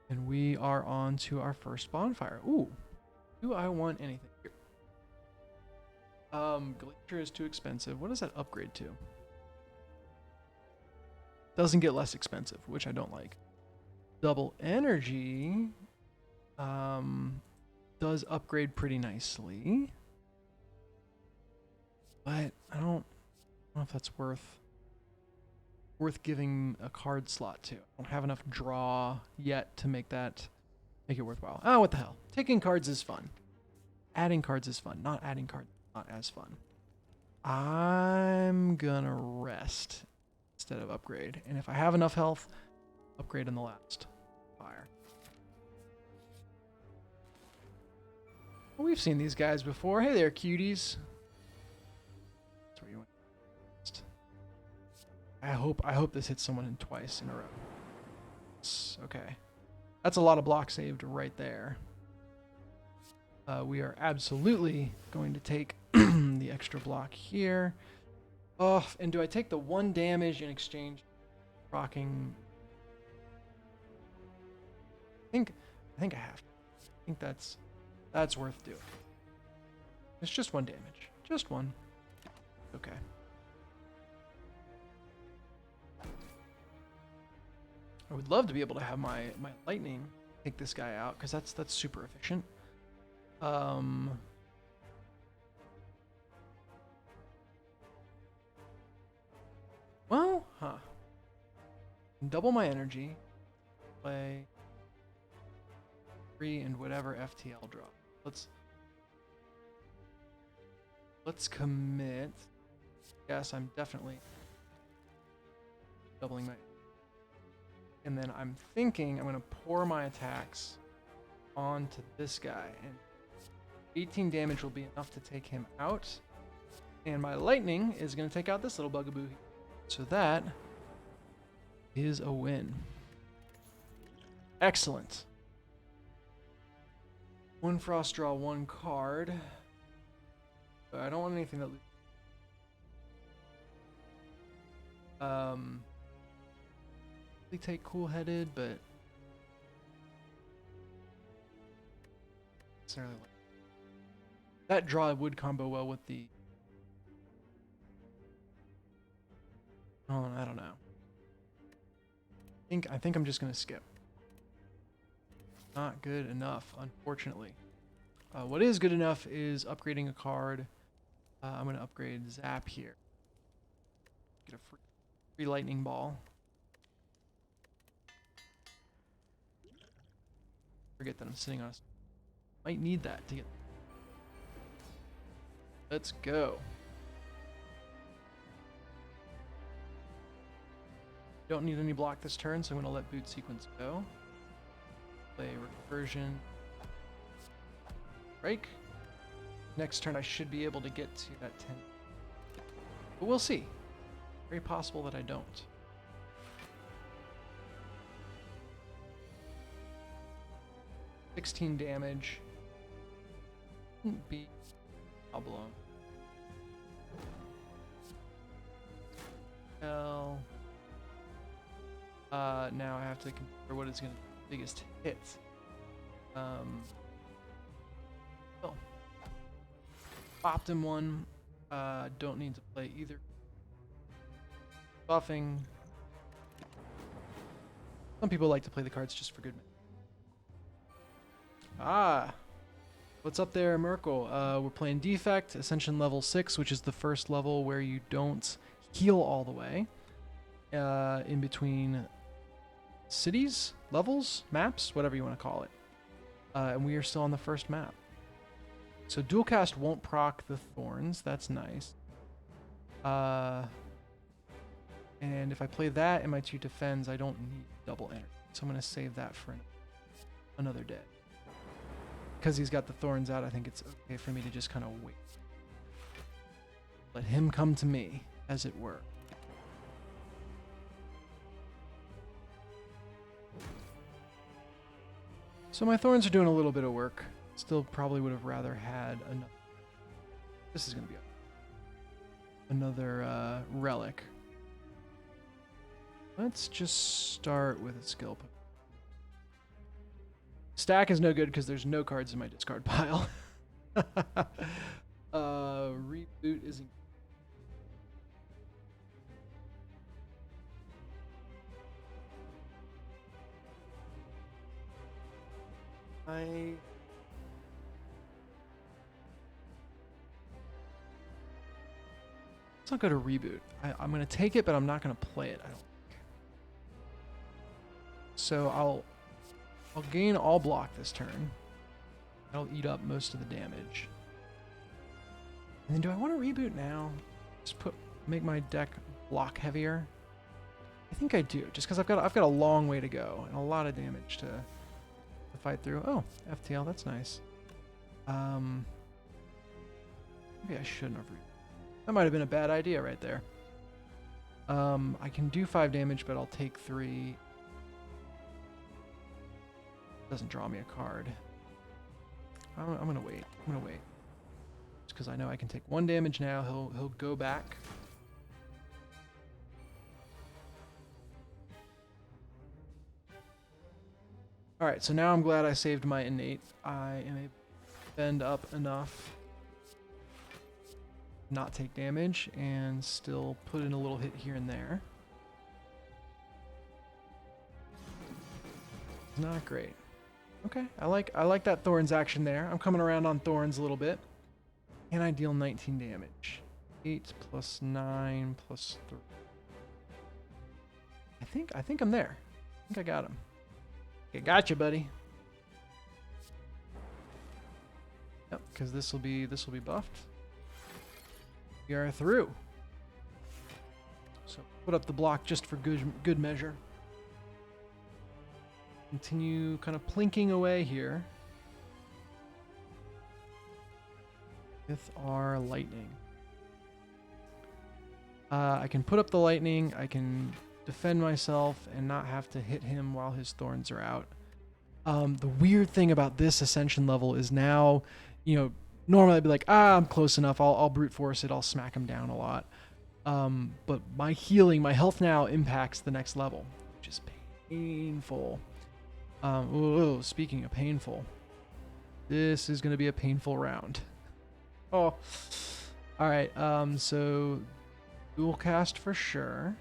And we are on to our first bonfire. Ooh. Do I want anything here? Glacier is too expensive. What does that upgrade to? Doesn't get less expensive, which I don't like. Double energy does upgrade pretty nicely. But I don't know if that's worth giving a card slot to. I don't have enough draw yet to make it worthwhile. Oh, what the hell. Taking cards is fun. Adding cards is fun. Not adding cards is not as fun. I'm gonna rest instead of upgrade. And if I have enough health, upgrade in the last fire. Well, we've seen these guys before. Hey there, cuties. That's where you went. I hope this hits someone in twice in a row. Okay. That's a lot of block saved right there. We are absolutely going to take the extra block here. Oh, and do I take the 1 damage in exchange for rocking? I think I have to. I think that's worth doing. It's just 1 damage. Just 1. Okay. I would love to be able to have my lightning take this guy out, because that's super efficient. Well, double my energy, play 3 and whatever FTL drop. Let's commit. Yes, I'm definitely doubling my. And then I'm thinking I'm going to pour my attacks onto this guy. And 18 damage will be enough to take him out. And my lightning is going to take out this little bugaboo. So that is a win. Excellent. 1 frost draw, 1 card. But I don't want anything that... take cool-headed, but necessarily like that draw would combo well with the. Oh, I don't know. I think I'm just gonna skip. Not good enough, unfortunately. What is good enough is upgrading a card. I'm gonna upgrade Zap here. Get a free lightning ball. Forget that I'm sitting on a... Might need that to get... Let's go. Don't need any block this turn, so I'm going to let boot sequence go. Play recursion. Break. Next turn I should be able to get to that 10. But we'll see. Very possible that I don't. $16 damage. Wouldn't be a problem. Well... now I have to consider what is going to be the biggest hit. Oh. Popped him one. Don't need to play either. Buffing. Some people like to play the cards just for good measure. Ah! What's up there, Merkel? We're playing Defect, Ascension level 6, which is the first level where you don't heal all the way. In between cities, levels, maps, whatever you want to call it. And we are still on the first map. So dual cast won't proc the thorns. That's nice. And if I play that and my 2 defends, I don't need double energy. So I'm going to save that for another day. Because he's got the thorns out, I think it's okay for me to just kind of wait. Let him come to me, as it were. So my thorns are doing a little bit of work. Still probably would have rather had another... This is going to be another relic. Let's just start with a skill. Stack is no good because there's no cards in my discard pile. Reboot isn't... Let's not go to reboot. I'm going to take it, but I'm not going to play it, I don't think. So I'll gain all block this turn. That'll eat up most of the damage. And then do I want to reboot now? Just make my deck block heavier? I think I do, just because I've got a long way to go and a lot of damage to fight through. Oh, FTL, that's nice. Maybe I shouldn't have rebooted. That might have been a bad idea right there. I can do 5 damage, but I'll take 3. Doesn't draw me a card. I'm gonna wait. I'm gonna wait. Just because I know I can take 1 damage now. He'll go back. Alright, so now I'm glad I saved my innate. I am able to bend up enough, not take damage, and still put in a little hit here and there. Not great. Okay, I like that Thorns action there. I'm coming around on Thorns a little bit. And I deal 19 damage. 8 plus 9 plus 3. I think I'm there. I think I got him. Okay, gotcha, buddy. Yep, because this will be buffed. We are through. So put up the block just for good measure. Continue kind of plinking away here with our lightning. I can put up the lightning. I can defend myself and not have to hit him while his thorns are out. The weird thing about this ascension level is now, normally I'd be like, I'm close enough. I'll brute force it. I'll smack him down a lot. But my healing, my health now impacts the next level, which is painful. Speaking of painful, this is going to be a painful round. Oh, all right. So dual cast for sure.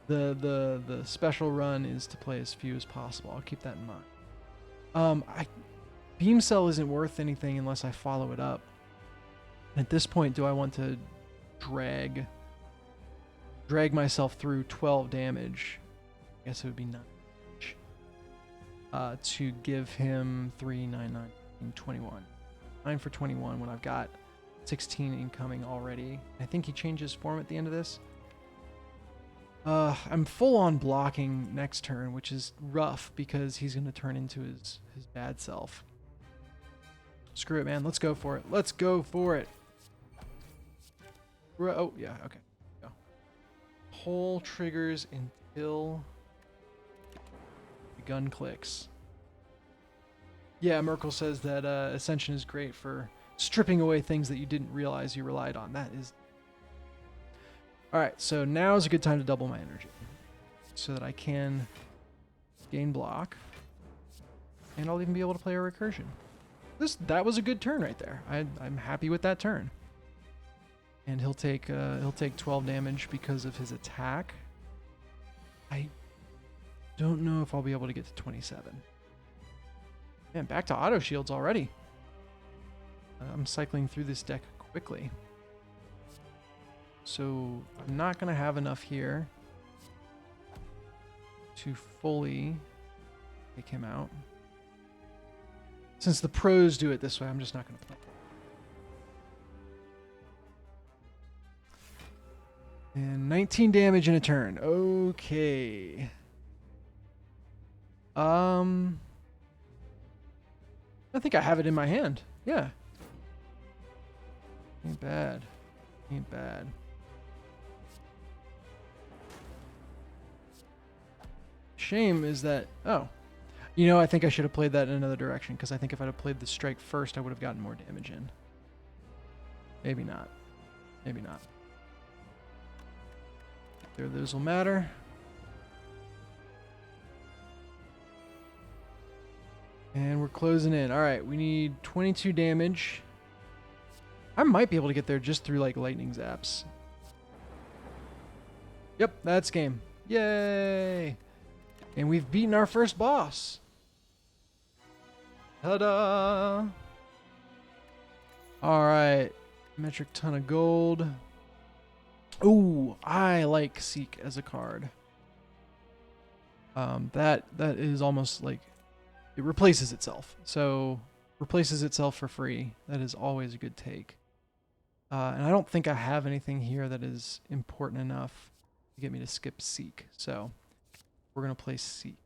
The special run is to play as few as possible. I'll keep that in mind. Beam Cell isn't worth anything unless I follow it up. At this point, do I want to drag myself through 12 damage? I guess it would be 9 to give him 3, 9, 9, 21. 9 for 21 when I've got 16 incoming already. I think he changes form at the end of this. I'm full on blocking next turn, which is rough because he's going to turn into his bad self. Screw it, man. Let's go for it. Let's go for it. Oh, yeah. Okay. Go. Hold triggers until the gun clicks. Yeah, Merkel says that Ascension is great for stripping away things that you didn't realize you relied on. That is... Alright, so now is a good time to double my energy so that I can gain block, and I'll even be able to play a recursion. That was a good turn right there. I'm happy with that turn. And he'll take 12 damage because of his attack. I don't know if I'll be able to get to 27. Man, back to auto shields already. I'm cycling through this deck quickly. So I'm not going to have enough here to fully take him out. Since the pros do it this way, I'm just not going to play. And 19 damage in a turn. Okay. I think I have it in my hand. Yeah. Ain't bad. Ain't bad. Shame is that... Oh. You know, I think I should have played that in another direction, because I think if I'd have played the strike first, I would have gotten more damage in. Maybe not. Maybe not. Either those will matter. And we're closing in. Alright, we need 22 damage. I might be able to get there just through, like, lightning zaps. Yep, that's game. Yay! And we've beaten our first boss. Ta-da! Alright. Metric ton of gold. Ooh, I like Seek as a card. That is almost like... It replaces itself. So, replaces itself for free. That is always a good take. And I don't think I have anything here that is important enough to get me to skip Seek. So, we're going to play Seek.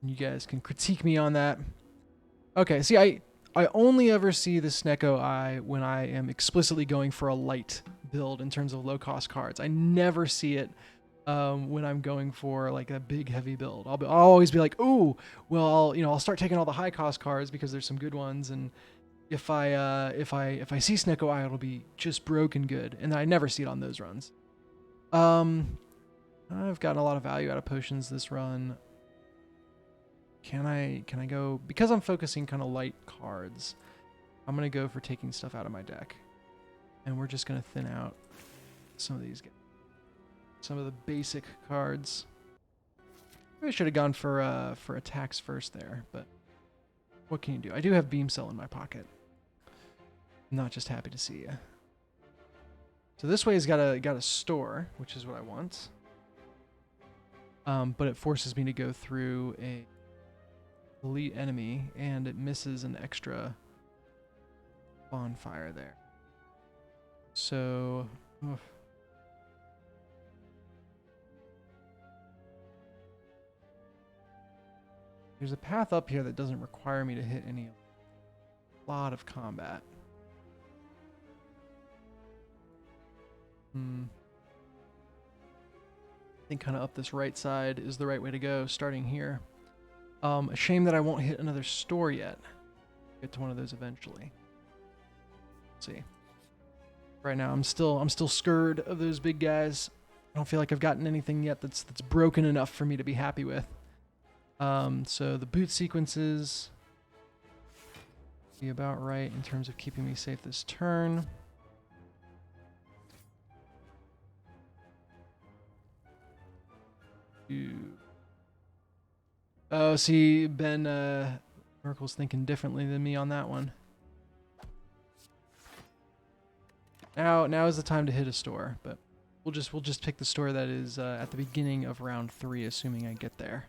You guys can critique me on that. Okay, see, I only ever see the Snecko Eye when I am explicitly going for a light build in terms of low-cost cards. I never see it when I'm going for like a big, heavy build. I'll always be like, ooh, well, I'll start taking all the high-cost cards because there's some good ones, and if I see Snecko Eye, it'll be just broken good, and I never see it on those runs. I've gotten a lot of value out of potions this run. Can I go, because I'm focusing kind of light cards, I'm going to go for taking stuff out of my deck. And we're just going to thin out some of these guys. Some of the basic cards. Maybe I should have gone for attacks first there, but what can you do? I do have Beam Cell in my pocket. I'm not just happy to see you. So this way has got a store, which is what I want. But it forces me to go through a elite enemy, and it misses an extra bonfire there. So, oof. There's a path up here that doesn't require me to hit a lot of combat. I think kind of up this right side is the right way to go, starting here. A shame that I won't hit another store yet. Get to one of those eventually. Let's see. Right now, I'm still scared of those big guys. I don't feel like I've gotten anything yet that's broken enough for me to be happy with. So the boot sequences be about right in terms of keeping me safe this turn. Oh, see, Ben Merkel's thinking differently than me on that one. Now is the time to hit a store, but we'll just pick the store that is at the beginning of round 3, assuming I get there.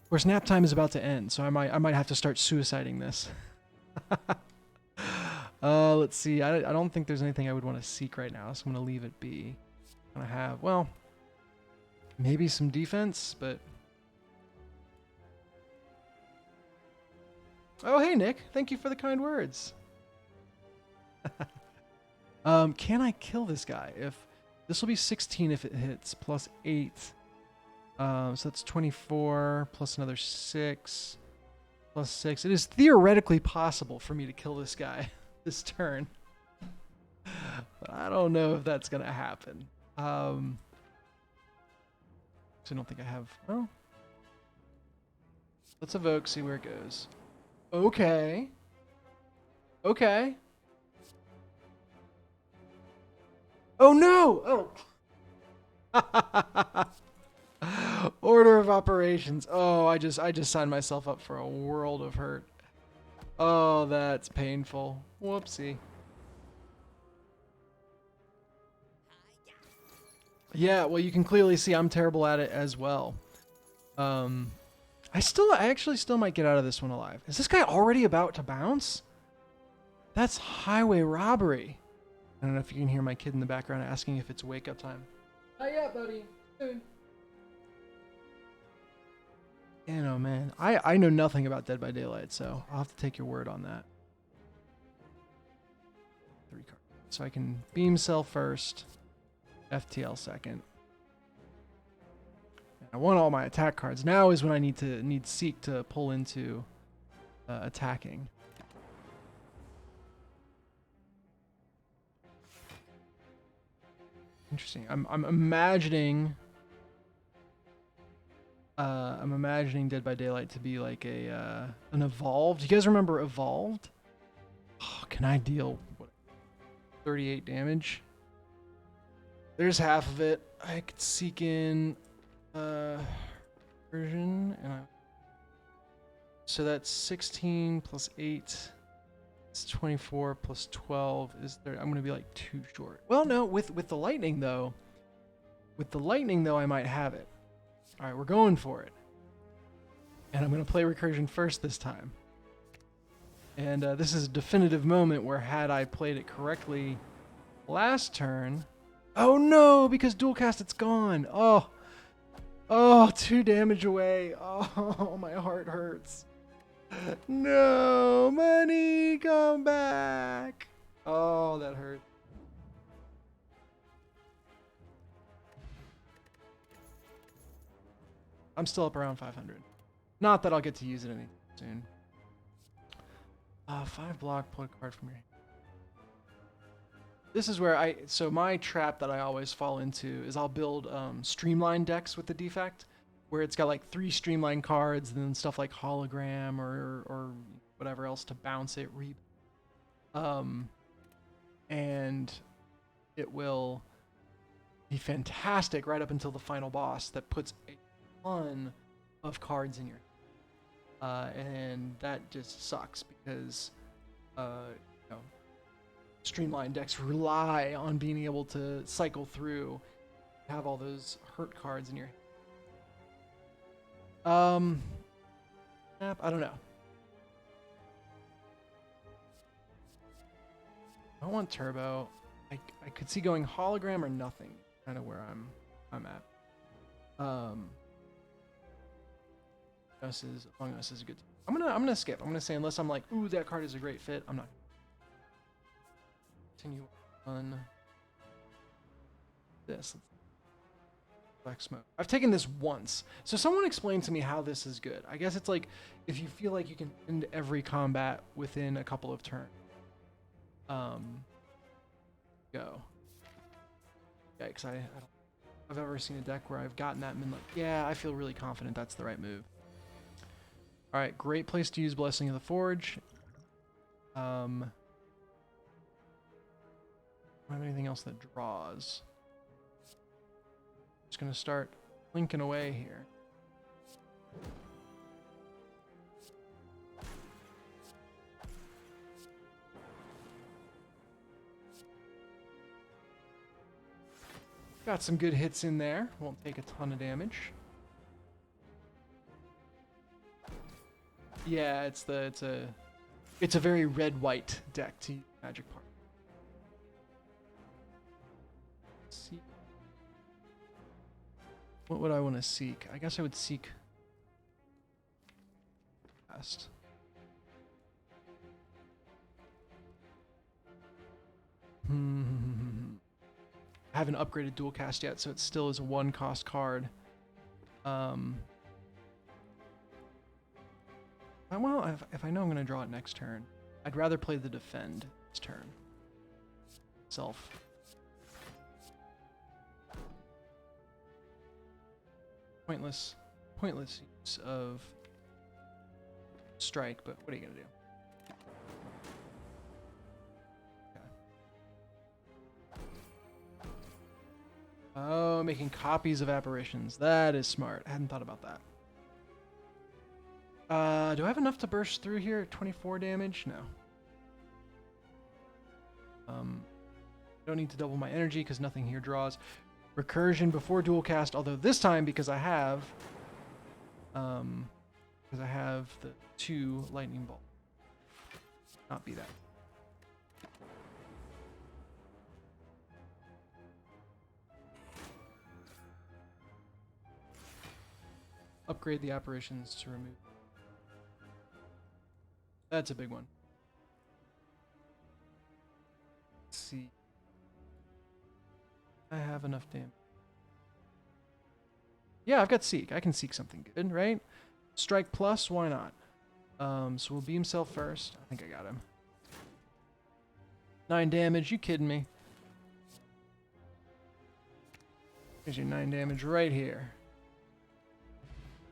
Of course, nap time is about to end, so I might have to start suiciding this. Let's see. I don't think there's anything I would want to seek right now, so I'm gonna leave it be. I'm gonna have, well, maybe some defense, but oh, hey Nick, thank you for the kind words. Can I kill this guy? If this will be 16 if it hits, plus 8. So that's 24 plus another 6 plus 6. It is theoretically possible for me to kill this guy this turn, but I don't know if that's gonna happen. So I don't think I have. Well, let's evoke, see where it goes. Okay. Okay. Oh no! Oh. Order of operations. Oh, I just signed myself up for a world of hurt. Oh, that's painful. Whoopsie. Yeah, well, you can clearly see I'm terrible at it as well. I actually still might get out of this one alive. Is this guy already about to bounce? That's highway robbery. I don't know if you can hear my kid in the background asking if it's wake up time. Not yet, buddy. Soon. You know, man, I know nothing about Dead by Daylight, so I'll have to take your word on that. 3 cards. So I can beam cell first, FTL second. And I want all my attack cards. Now is when I need Seek to pull into attacking. Interesting. I'm imagining Dead by Daylight to be like an evolved. You guys remember evolved? Oh, can I deal what, 38 damage? There's half of it. I could seek in version, and so that's 16 plus 8. It's 24 plus 12 is there. I'm gonna be like 2 short. Well, no, with the lightning though. With the lightning though, I might have it. All right, we're going for it. And I'm gonna play recursion first this time. And this is a definitive moment where had I played it correctly last turn. Oh no, because dual cast it's gone. Oh, 2 damage away. Oh, my heart hurts. No, money, come back. Oh, that hurt. I'm still up around 500. Not that I'll get to use it anytime soon. 5 block, pull a card from your hand. This is where so my trap that I always fall into is I'll build streamline decks with the defect, where it's got like 3 streamline cards and then stuff like hologram or whatever else to bounce it, and it will be fantastic right up until the final boss that puts a ton of cards in your and that just sucks because you know, streamline decks rely on being able to cycle through, have all those hurt cards in your I don't know. I don't want turbo. I could see going hologram or nothing. Kind of where I'm at. Among Us is a good. I'm gonna skip. I'm gonna say unless I'm like, ooh, that card is a great fit. I'm not. Continue on this. Black smoke. I've taken this once. So someone explain to me how this is good. I guess it's like if you feel like you can end every combat within a couple of turns. Go. Yeah, because I've ever seen a deck where I've gotten that and been like, yeah, I feel really confident that's the right move. All right, great place to use Blessing of the Forge. Don't have anything else that draws. Just gonna start blinking away here. Got some good hits in there. Won't take a ton of damage. Yeah, it's a very red-white deck to use magic part. See, what would I want to seek? I guess I would seek cast. I haven't upgraded dual cast yet, so it still is a 1-cost card. Well, if I know I'm going to draw it next turn, I'd rather play the defend this turn. Self. Pointless use of strike, but what are you going to do? Oh, making copies of apparitions. That is smart. I hadn't thought about that. Do I have enough to burst through here at 24 damage? No. Don't need to double my energy because nothing here draws. Recursion before dual cast, although this time because I have the 2 lightning bolt. Not be that. Upgrade the apparitions to remove. That's a big one. Let's see. I have enough damage. Yeah, I've got Seek. I can Seek something good, right? Strike plus, why not? So we'll beam Self first. I think I got him. 9 damage, you kidding me? Here's your 9 damage right here.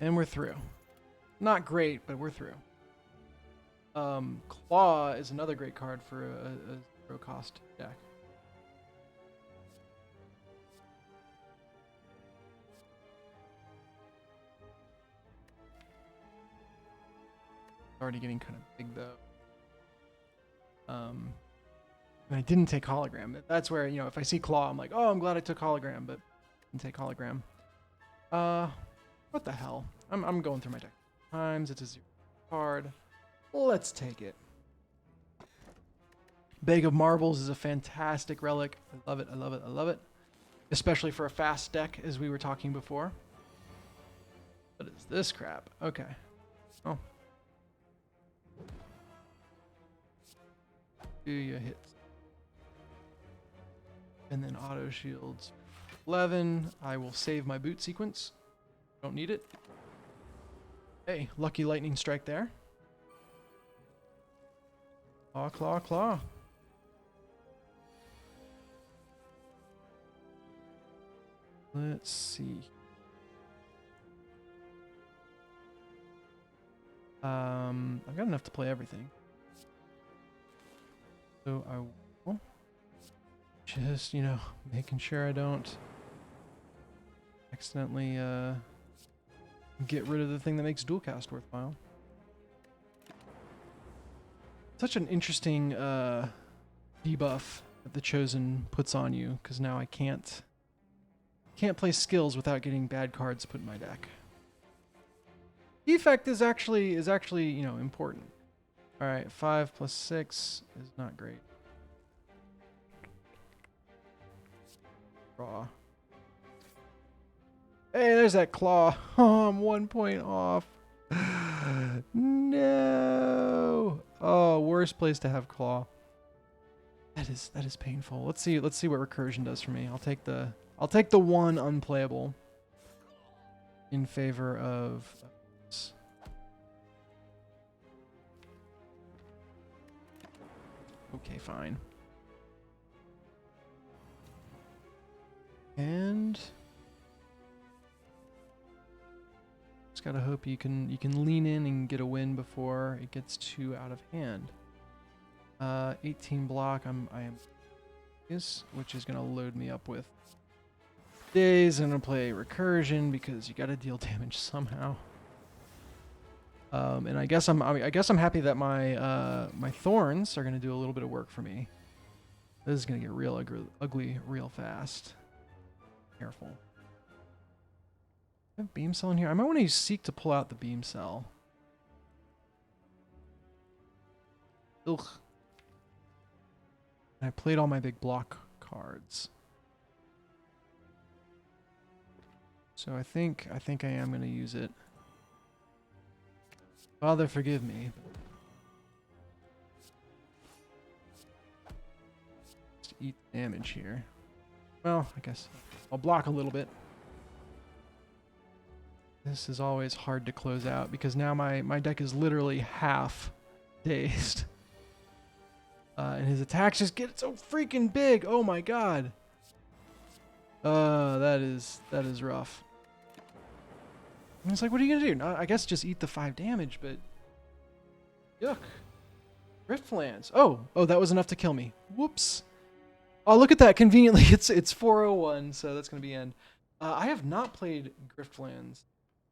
And we're through. Not great, but we're through. Claw is another great card for a 0-cost deck. Already getting kind of big though. And I didn't take hologram. That's where, you know, if I see claw, I'm like, oh, I'm glad I took hologram, but didn't take hologram. What the hell? I'm going through my deck. Times it's a 0 card. Let's take it. Bag of Marbles is a fantastic relic. I love it. I love it. I love it. Especially for a fast deck, as we were talking before. What is this crap? Okay. Oh. Do you hit? And then auto shields. 11. I will save my boot sequence. Don't need it. Hey, lucky lightning strike there. Claw, claw, claw. Let's see. I've got enough to play everything. So I will just, you know, making sure I don't accidentally get rid of the thing that makes dual cast worthwhile. Such an interesting debuff that the Chosen puts on you, because now I can't play skills without getting bad cards put in my deck. Effect is actually you know, important. All right, 5 plus 6 is not great. Draw. Hey, there's that claw. Oh, I'm 1 point off. No. Oh, worst place to have claw. That is painful. Let's see what recursion does for me. I'll take the 1 unplayable in favor of this. Okay, fine. And just gotta hope you can lean in and get a win before it gets too out of hand. 18 block. I am this, which is gonna load me up with days. I'm gonna play recursion because you got to deal damage somehow. And I guess I'm happy that my my thorns are gonna do a little bit of work for me. This is gonna get real ugly real fast. Careful. I have beam cell in here. I might want to use seek to pull out the beam cell. Ugh. I played all my big block cards. So I think I am going to use it. Father, forgive me. Just eat damage here. Well, I guess I'll block a little bit. This is always hard to close out because now my deck is literally half dazed. And his attacks just get so freaking big. Oh my god. That is rough. And it's like, what are you gonna do? I guess just eat the 5 damage, but yuck. Riftlands. Oh, that was enough to kill me. Whoops. Oh, look at that. Conveniently, it's 401, so that's gonna be end. I have not played Griftlands,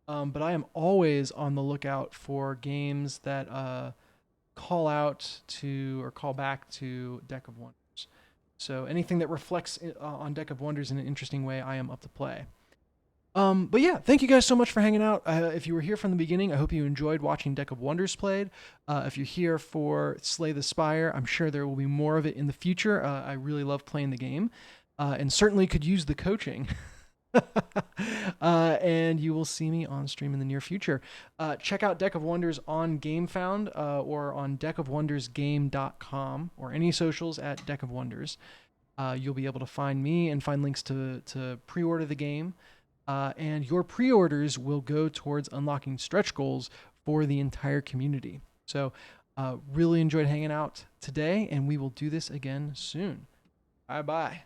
but I am always on the lookout for games that call out to or call back to Deck of Wonders. So anything that reflects on Deck of Wonders in an interesting way, I am up to play. But yeah, thank you guys so much for hanging out. If you were here from the beginning, I hope you enjoyed watching Deck of Wonders played. If you're here for Slay the Spire, I'm sure there will be more of it in the future. I really love playing the game, and certainly could use the coaching. And you will see me on stream in the near future. Check out Deck of Wonders on GameFound or on deckofwondersgame.com or any socials at Deck of Wonders. You'll be able to find me and find links to pre-order the game. And your pre-orders will go towards unlocking stretch goals for the entire community. So really enjoyed hanging out today, and we will do this again soon. Bye-bye.